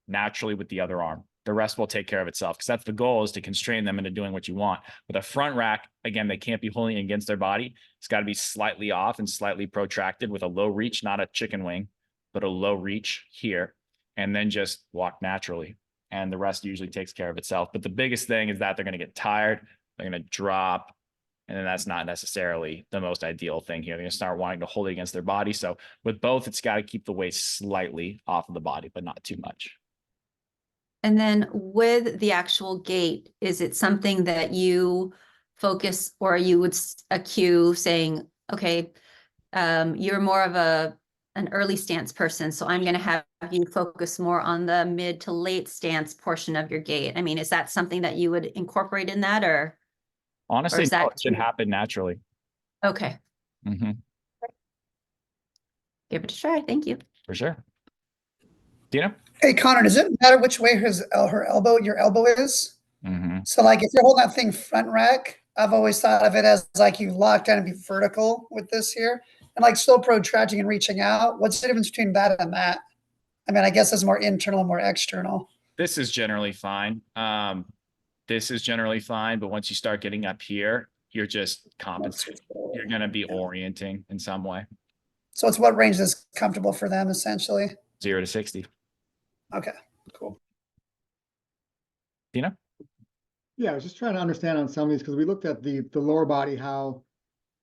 Speaker 1: naturally with the other arm. The rest will take care of itself, because that's the goal, is to constrain them into doing what you want. With a front rack, again, they can't be holding against their body. It's got to be slightly off and slightly protracted with a low reach, not a chicken wing, but a low reach here, and then just walk naturally. And the rest usually takes care of itself. But the biggest thing is that they're going to get tired. They're going to drop. And then that's not necessarily the most ideal thing here. They're going to start wanting to hold it against their body. So with both, it's got to keep the weight slightly off of the body, but not too much.
Speaker 10: And then with the actual gait, is it something that you focus, or you would cue saying, okay, you're more of an early stance person, so I'm going to have you focus more on the mid to late stance portion of your gait? I mean, is that something that you would incorporate in that, or?
Speaker 1: Honestly,
Speaker 10: is that
Speaker 1: no, it should happen naturally.
Speaker 10: Okay.
Speaker 1: Mm-hmm.
Speaker 10: Give it a try. Thank you.
Speaker 1: For sure. Do you know?
Speaker 3: Hey, Connor, does it matter which way your elbow is?
Speaker 1: Mhm.
Speaker 3: So like if you're holding that thing front rack, I've always thought of it as like you lock down and be vertical with this here. And like still protracting and reaching out. What's the difference between that and that? I mean, I guess it's more internal and more external.
Speaker 1: This is generally fine. This is generally fine, but once you start getting up here, you're just compensating. You're going to be orienting in some way.
Speaker 3: So it's what range is comfortable for them essentially.
Speaker 1: 0 to 60.
Speaker 3: Okay, cool.
Speaker 1: You know?
Speaker 11: Yeah, I was just trying to understand on some of these because we looked at the lower body, how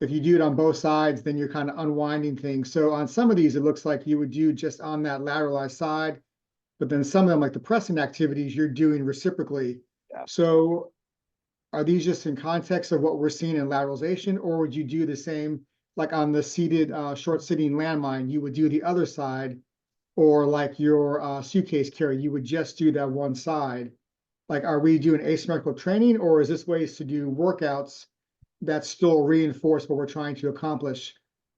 Speaker 11: if you do it on both sides, then you're kind of unwinding things. So on some of these, it looks like you would do just on that lateralized side, but then some of them, like the pressing activities, you're doing reciprocally.
Speaker 1: Yeah.
Speaker 11: So are these just in context of what we're seeing in lateralization, or would you do the same, like on the seated, short sitting landmine, you would do the other side, or like your suitcase carry, you would just do that one side? Like, are we doing asymmetrical training, or is this ways to do workouts that still reinforce what we're trying to accomplish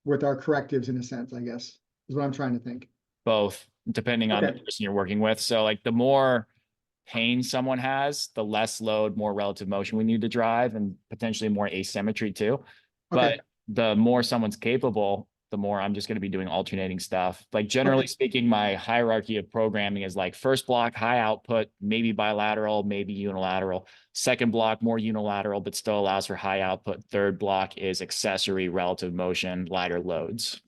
Speaker 11: with our correctives, in a sense, I guess, is what I'm trying to think.
Speaker 1: Both, depending on the
Speaker 11: Okay.
Speaker 1: person you're working with. So like the more pain someone has, the less load, more relative motion we need to drive, and potentially more asymmetry too.
Speaker 11: Okay.
Speaker 1: But the more someone's capable, the more I'm just going to be doing alternating stuff. Like generally speaking, my hierarchy of programming is like first block, high output, maybe bilateral, maybe unilateral. Second block, more unilateral, but still allows for high output. Third block is accessory, relative motion, lighter loads.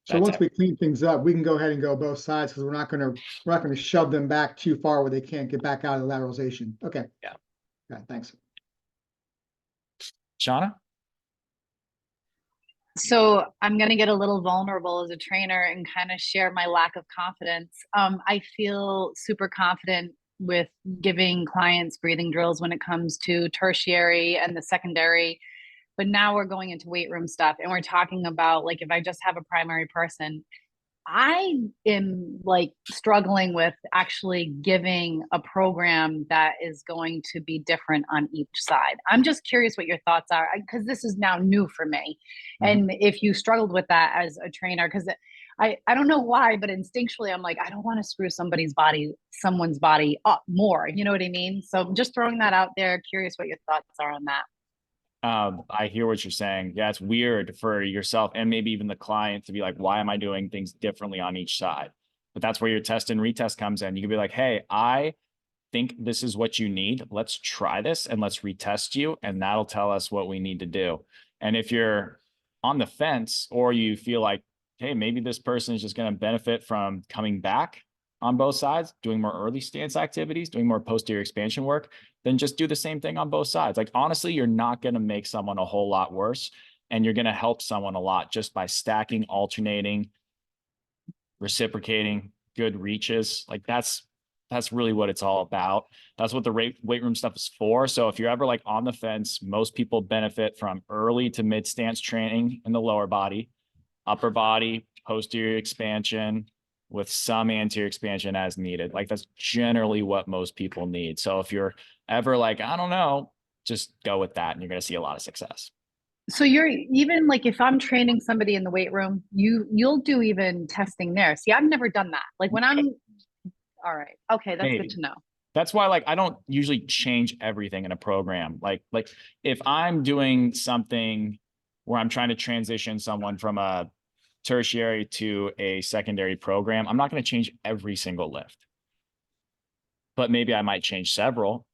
Speaker 11: So
Speaker 1: That's
Speaker 11: once
Speaker 1: it.
Speaker 11: we clean things up, we can go ahead and go both sides, because we're not gonna shove them back too far where they can't get back out of the lateralization. Okay.
Speaker 1: Yeah.
Speaker 11: Yeah, thanks.
Speaker 1: Shauna?
Speaker 4: So I'm going to get a little vulnerable as a trainer and kind of share my lack of confidence. I feel super confident with giving clients breathing drills when it comes to tertiary and the secondary. But now we're going into weight room stuff and we're talking about like if I just have a primary person, I am like struggling with actually giving a program that is going to be different on each side. I'm just curious what your thoughts are because this is now new for me. And if you struggled with that as a trainer, because I don't know why, but instinctually I'm like, I don't want to screw someone's body up more. You know what I mean? So I'm just throwing that out there. Curious what your thoughts are on that.
Speaker 1: I hear what you're saying. Yeah, it's weird for yourself and maybe even the client to be like, why am I doing things differently on each side? But that's where your test and retest comes in. You can be like, hey, I think this is what you need. Let's try this and let's retest you. And that'll tell us what we need to do. And if you're on the fence or you feel like, hey, maybe this person is just going to benefit from coming back on both sides, doing more early stance activities, doing more posterior expansion work, then just do the same thing on both sides. Like, honestly, you're not going to make someone a whole lot worse, and you're going to help someone a lot just by stacking, alternating, reciprocating, good reaches. Like that's really what it's all about. That's what the weight room stuff is for. So if you're ever like on the fence, most people benefit from early to mid stance training in the lower body, upper body, posterior expansion, with some anterior expansion as needed. Like that's generally what most people need. So if you're ever like, I don't know, just go with that and you're going to see a lot of success.
Speaker 4: So you're even like if I'm training somebody in the weight room, you'll do even testing there. See, I've never done that. Like when I'm all right. Okay, that's
Speaker 1: Maybe.
Speaker 4: good to know.
Speaker 1: That's why like I don't usually change everything in a program. Like if I'm doing something where I'm trying to transition someone from a tertiary to a secondary program, I'm not going to change every single lift. But maybe I might change several.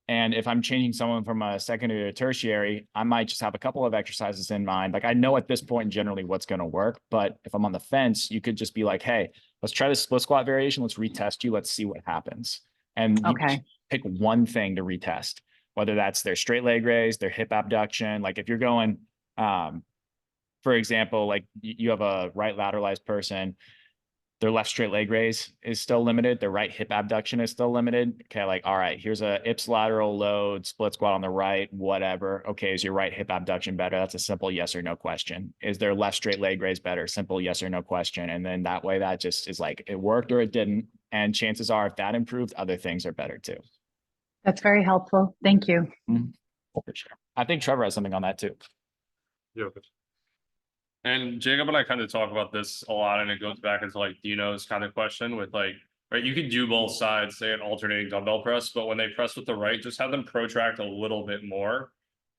Speaker 1: And if I'm changing someone from a secondary to tertiary, I might just have a couple of exercises in mind. Like I know at this point generally what's going to work, but if I'm on the fence, you could just be like, hey, let's try this split squat variation. Let's retest you. Let's see what happens. And you pick one thing to retest, whether that's their straight leg raise, their hip abduction. Like if you're going, for example, like you have a right lateralized person, their left straight leg raise is still limited. Their right hip abduction is still limited. Okay, like, all right, here's a ipsilateral load, split squat on the right, whatever. Okay, is your right hip abduction better? That's a simple yes or no question. Is their left straight leg raise better? Simple yes or no question. And then that way that just is like, it worked or it didn't. And chances are if that improved, other things are better too.
Speaker 4: That's very helpful. Thank you.
Speaker 1: For sure. I think Trevor has something on that too.
Speaker 2: Yeah. And Jacob and I kind of talk about this a lot, and it goes back into like Dino's kind of question with like right? You can do both sides, say an alternating dumbbell press, but when they press with the right, just have them protract a little bit more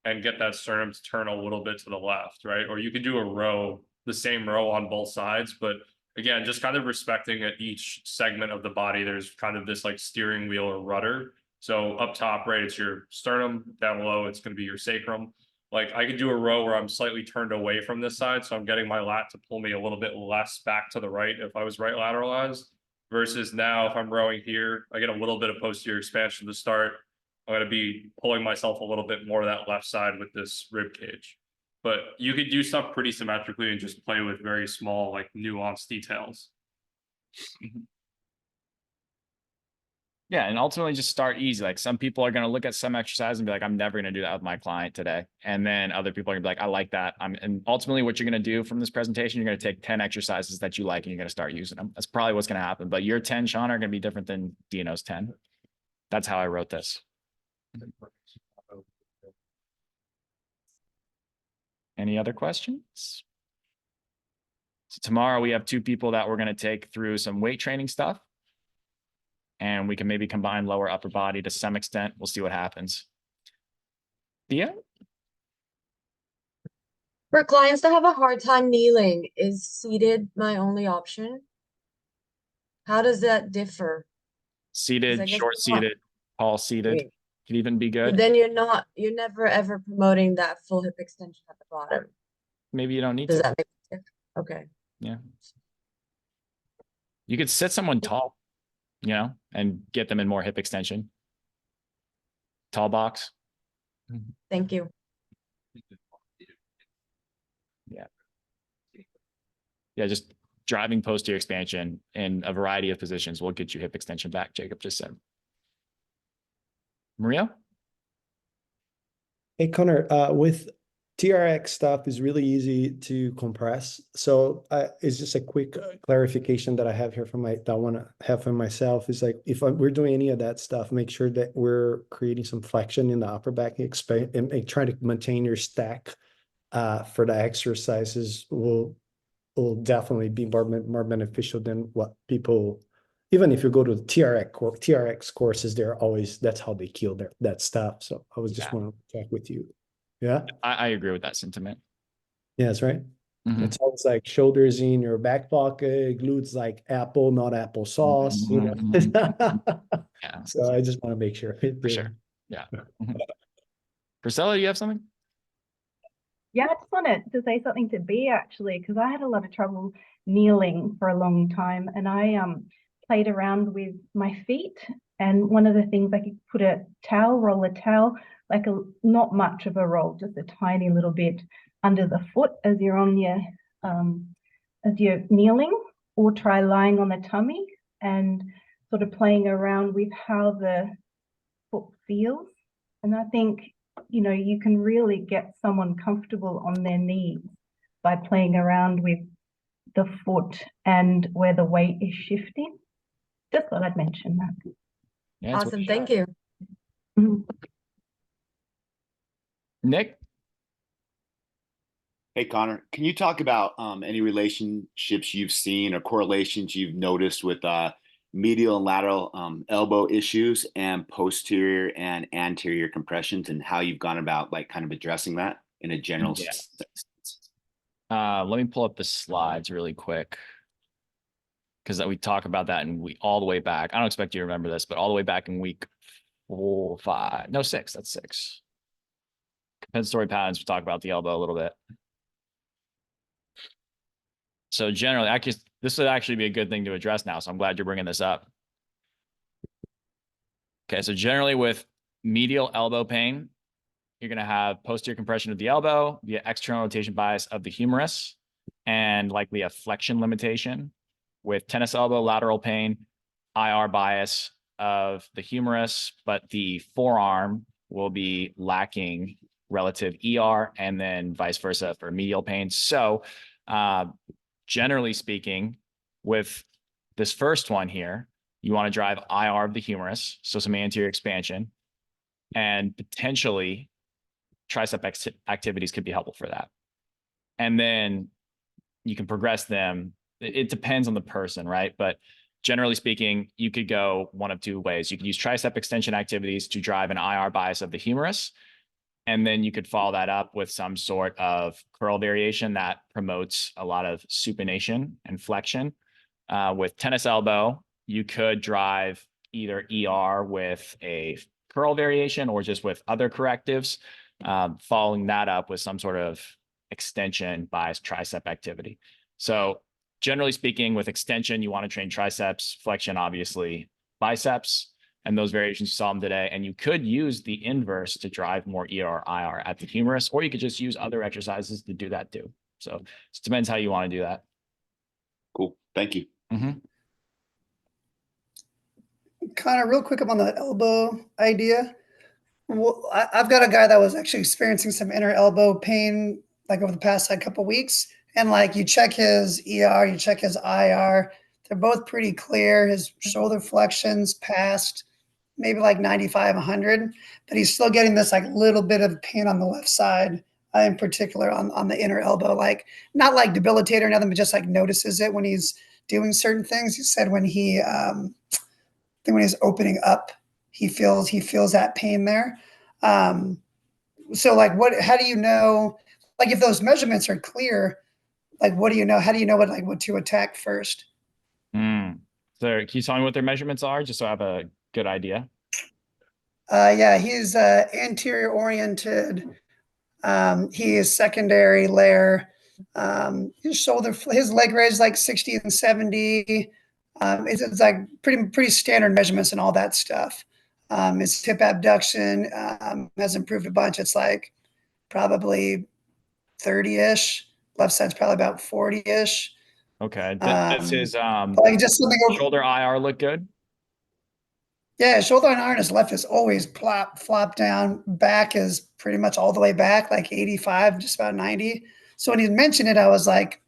Speaker 2: and get that sternum to turn a little bit to the left, right? Or you could do a row, the same row on both sides, but again, just kind of respecting at each segment of the body, there's kind of this like steering wheel or rudder. So up top, right, it's your sternum, down low, it's going to be your sacrum. Like I could do a row where I'm slightly turned away from this side, so I'm getting my lat to pull me a little bit less back to the right if I was right lateralized, versus now if I'm rowing here, I get a little bit of posterior expansion to start. I'm going to be pulling myself a little bit more to that left side with this rib cage. But you could do stuff pretty symmetrically and just play with very small, like nuanced details.
Speaker 1: Yeah, and ultimately just start easy. Like some people are going to look at some exercise and be like, I'm never going to do that with my client today. And then other people are gonna be like, I like that. And ultimately what you're going to do from this presentation, you're going to take 10 exercises that you like and you're going to start using them. That's probably what's going to happen. But your 10, Sean, are going to be different than Dino's 10. That's how I wrote this. Any other questions? So tomorrow we have 2 people that we're going to take through some weight training stuff. And we can maybe combine lower upper body to some extent. We'll see what happens. Thea?
Speaker 12: For clients that have a hard time kneeling, is seated my only option? How does that differ?
Speaker 1: Seated, short seated, tall seated.
Speaker 12: Wait.
Speaker 1: Could even be good.
Speaker 12: But then you're never ever promoting that full hip extension at the bottom.
Speaker 1: Maybe you don't need
Speaker 12: Does
Speaker 1: to.
Speaker 12: that make sense? Okay.
Speaker 1: Yeah. You could sit someone tall, you know, and get them in more hip extension. Tall box.
Speaker 12: Thank you.
Speaker 1: Yeah. Yeah, just driving posterior expansion in a variety of positions will get you hip extension back, Jacob just said. Maria?
Speaker 5: Hey, Connor, with TRX stuff is really easy to compress. So it's just a quick clarification that I have here that I want to have for myself is like, if we're doing any of that stuff, make sure that we're creating some flexion in the upper back and try to maintain your stack for the exercises will definitely be more beneficial than what people, even if you go to the TRX courses, that's how they kill that stuff. So I was just wanting to check with you. Yeah.
Speaker 1: I agree with that sentiment.
Speaker 5: Yeah, that's right. It's always like shoulders in your back pocket, glutes like apple, not applesauce. You know?
Speaker 1: Yeah.
Speaker 5: So I just want to make sure.
Speaker 1: For sure. Yeah. Priscilla, you have something?
Speaker 13: Yeah, I just wanted to say something to B actually, because I had a lot of trouble kneeling for a long time, and I played around with my feet. And one of the things, I could put roll a towel, like not much of a roll, just a tiny little bit under the foot as you're on your as you're kneeling, or try lying on the tummy and sort of playing around with how the foot feels. And I think, you know, you can really get someone comfortable on their knees by playing around with the foot and where the weight is shifting. Just thought I'd mention that.
Speaker 1: Yeah,
Speaker 12: awesome. Thank you.
Speaker 1: Nick?
Speaker 14: Hey, Connor, can you talk about any relationships you've seen or correlations you've noticed with medial and lateral elbow issues and posterior and anterior compressions, and how you've gone about like kind of addressing that in a general sense?
Speaker 1: Let me pull up the slides really quick, because we talk about that all the way back. I don't expect you to remember this, but all the way back in week 6, that's 6. Compensatory patterns, we talk about the elbow a little bit. So generally, this would actually be a good thing to address now. So I'm glad you're bringing this up. Okay, so generally with medial elbow pain, you're going to have posterior compression of the elbow via external rotation bias of the humerus, and likely a flexion limitation. With tennis elbow lateral pain, IR bias of the humerus, but the forearm will be lacking relative ER, and then vice versa for medial pain. So generally speaking, with this first one here, you want to drive IR of the humerus, so some anterior expansion, and potentially tricep activities could be helpful for that. And then you can progress them. It depends on the person, right? But generally speaking, you could go one of two ways. You could use tricep extension activities to drive an IR bias of the humerus. And then you could follow that up with some sort of curl variation that promotes a lot of supination and flexion. With tennis elbow, you could drive either ER with a curl variation or just with other correctives, following that up with some sort of extension bias tricep activity. So generally speaking, with extension, you want to train triceps, flexion, obviously biceps, and those variations you saw them today. And you could use the inverse to drive more ER, IR at the humerus, or you could just use other exercises to do that too. So it depends how you want to do that.
Speaker 14: Cool. Thank you.
Speaker 3: Connor, real quick up on the elbow idea. Well, I've got a guy that was actually experiencing some inner elbow pain like over the past couple of weeks. And like you check his ER, you check his IR, they're both pretty clear. His shoulder flexions past maybe like 95, 100, but he's still getting this like little bit of pain on the left side, in particular on the inner elbow, like not like debilitated or nothing, but just like notices it when he's doing certain things. He said when he, I think when he's opening up, he feels that pain there. So like how do you know, like if those measurements are clear, like what do you know? How do you know what to attack first?
Speaker 1: So can you tell me what their measurements are, just so I have a good idea?
Speaker 3: Yeah, he's anterior oriented. He is secondary layer. His leg raise is like 60 and 70. It's like pretty standard measurements and all that stuff. His hip abduction has improved a bunch. It's like probably 30-ish. Left side's probably about 40-ish.
Speaker 1: Okay. Does his
Speaker 3: like just something over,
Speaker 1: shoulder IR look good?
Speaker 3: Yeah, shoulder and iron, his left is always flop down. Back is pretty much all the way back, like 85, just about 90. So when he mentioned it, I was like,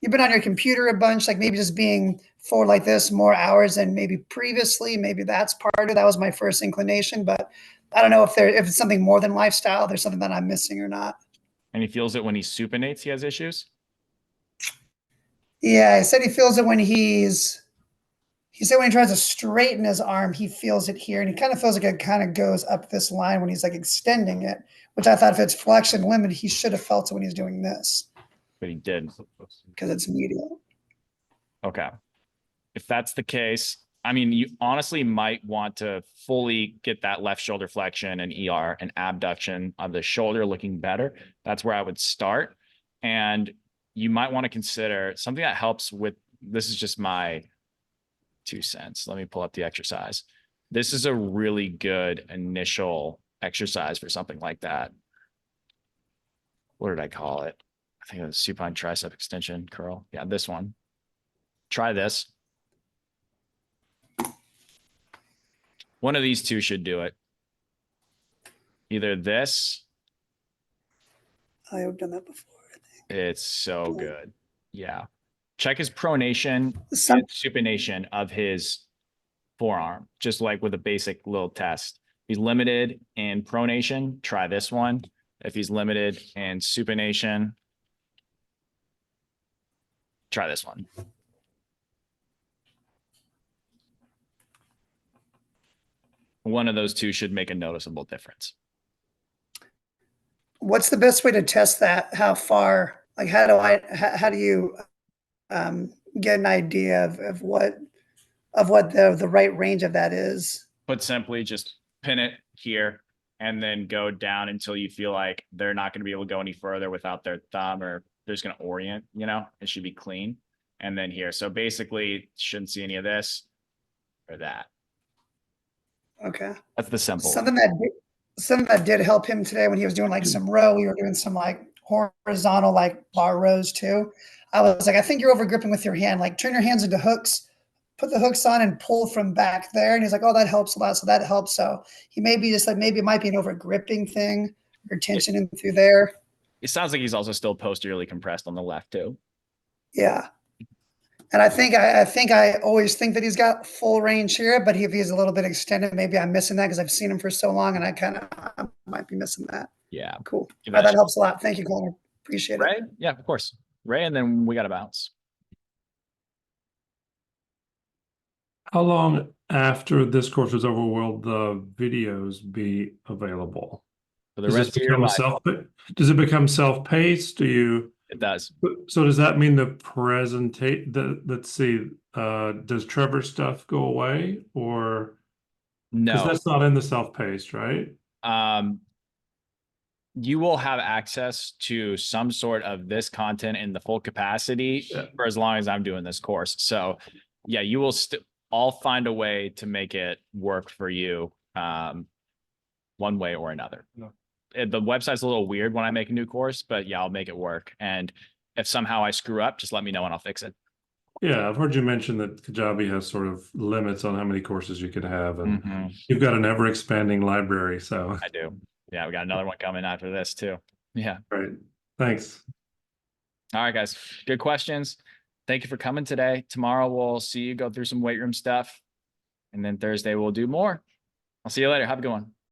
Speaker 3: you've been on your computer a bunch, like maybe just being forward like this more hours than maybe previously. Maybe that's part of it. That was my first inclination, but I don't know if it's something more than lifestyle. There's something that I'm missing or not.
Speaker 1: And he feels it when he supinates, he has issues?
Speaker 3: Yeah, he said he feels it when he said when he tries to straighten his arm, he feels it here, and he kind of feels like it kind of goes up this line when he's like extending it, which I thought if it's flexion limit, he should have felt it when he's doing this.
Speaker 1: But he did.
Speaker 3: Because it's medial.
Speaker 1: Okay. If that's the case, I mean, you honestly might want to fully get that left shoulder flexion and ER and abduction of the shoulder looking better. That's where I would start. And you might want to consider something that helps with, this is just my 2 cents. Let me pull up the exercise. This is a really good initial exercise for something like that. What did I call it? I think it was supine tricep extension curl. Yeah, this one. Try this. One of these two should do it. Either this.
Speaker 3: I've done that before.
Speaker 1: It's so good. Yeah. Check his pronation and supination of his forearm, just like with a basic little test. If he's limited in pronation, try this one. If he's limited in supination, try this one. One of those two should make a noticeable difference.
Speaker 3: What's the best way to test that? How far? Like, how do you get an idea of what the right range of that is?
Speaker 1: Put simply, just pin it here and then go down until you feel like they're not going to be able to go any further without their thumb, or they're just going to orient, it should be clean. And then here. So basically shouldn't see any of this or that.
Speaker 3: Okay.
Speaker 1: That's the simple.
Speaker 3: Something that did help him today when he was doing like some row, we were doing some like horizontal like bar rows too. I was like, I think you're over gripping with your hand. Like turn your hands into hooks, put the hooks on and pull from back there. And he's like, oh, that helps a lot. So that helps. So he may be just like, maybe it might be an over gripping thing or tension in through there.
Speaker 1: It sounds like he's also still posteriorly compressed on the left too.
Speaker 3: Yeah. And I think I always think that he's got full range here, but if he's a little bit extended, maybe I'm missing that because I've seen him for so long and I might be missing that.
Speaker 1: Yeah.
Speaker 3: Cool. That helps a lot. Thank you, Connor. Appreciate it.
Speaker 1: Ray? Yeah, of course. Ray, and then we got to bounce.
Speaker 15: How long after this course is over will the videos be available?
Speaker 1: For the
Speaker 15: Does this
Speaker 1: rest of your
Speaker 15: become a
Speaker 1: life,
Speaker 15: does it become self-paced? Do you,
Speaker 1: it does.
Speaker 15: so does that mean the let's see, does Trevor's stuff go away or? Because
Speaker 1: No.
Speaker 15: that's not in the self-paced, right?
Speaker 1: You will have access to some sort of this content in the full capacity for as long as I'm doing this course. So yeah, you will I'll find a way to make it work for you, one way or another.
Speaker 15: No.
Speaker 1: The website's a little weird when I make a new course, but yeah, I'll make it work. And if somehow I screw up, just let me know and I'll fix it.
Speaker 15: Yeah, I've heard you mention that Kajabi has sort of limits on how many courses you can have, and
Speaker 1: Mhm.
Speaker 15: you've got an ever-expanding library, so.
Speaker 1: I do. Yeah, we got another one coming after this too. Yeah.
Speaker 15: Great. Thanks.
Speaker 1: All right, guys. Good questions. Thank you for coming today. Tomorrow we'll see you go through some weight room stuff. And then Thursday we'll do more. I'll see you later. Have a good one.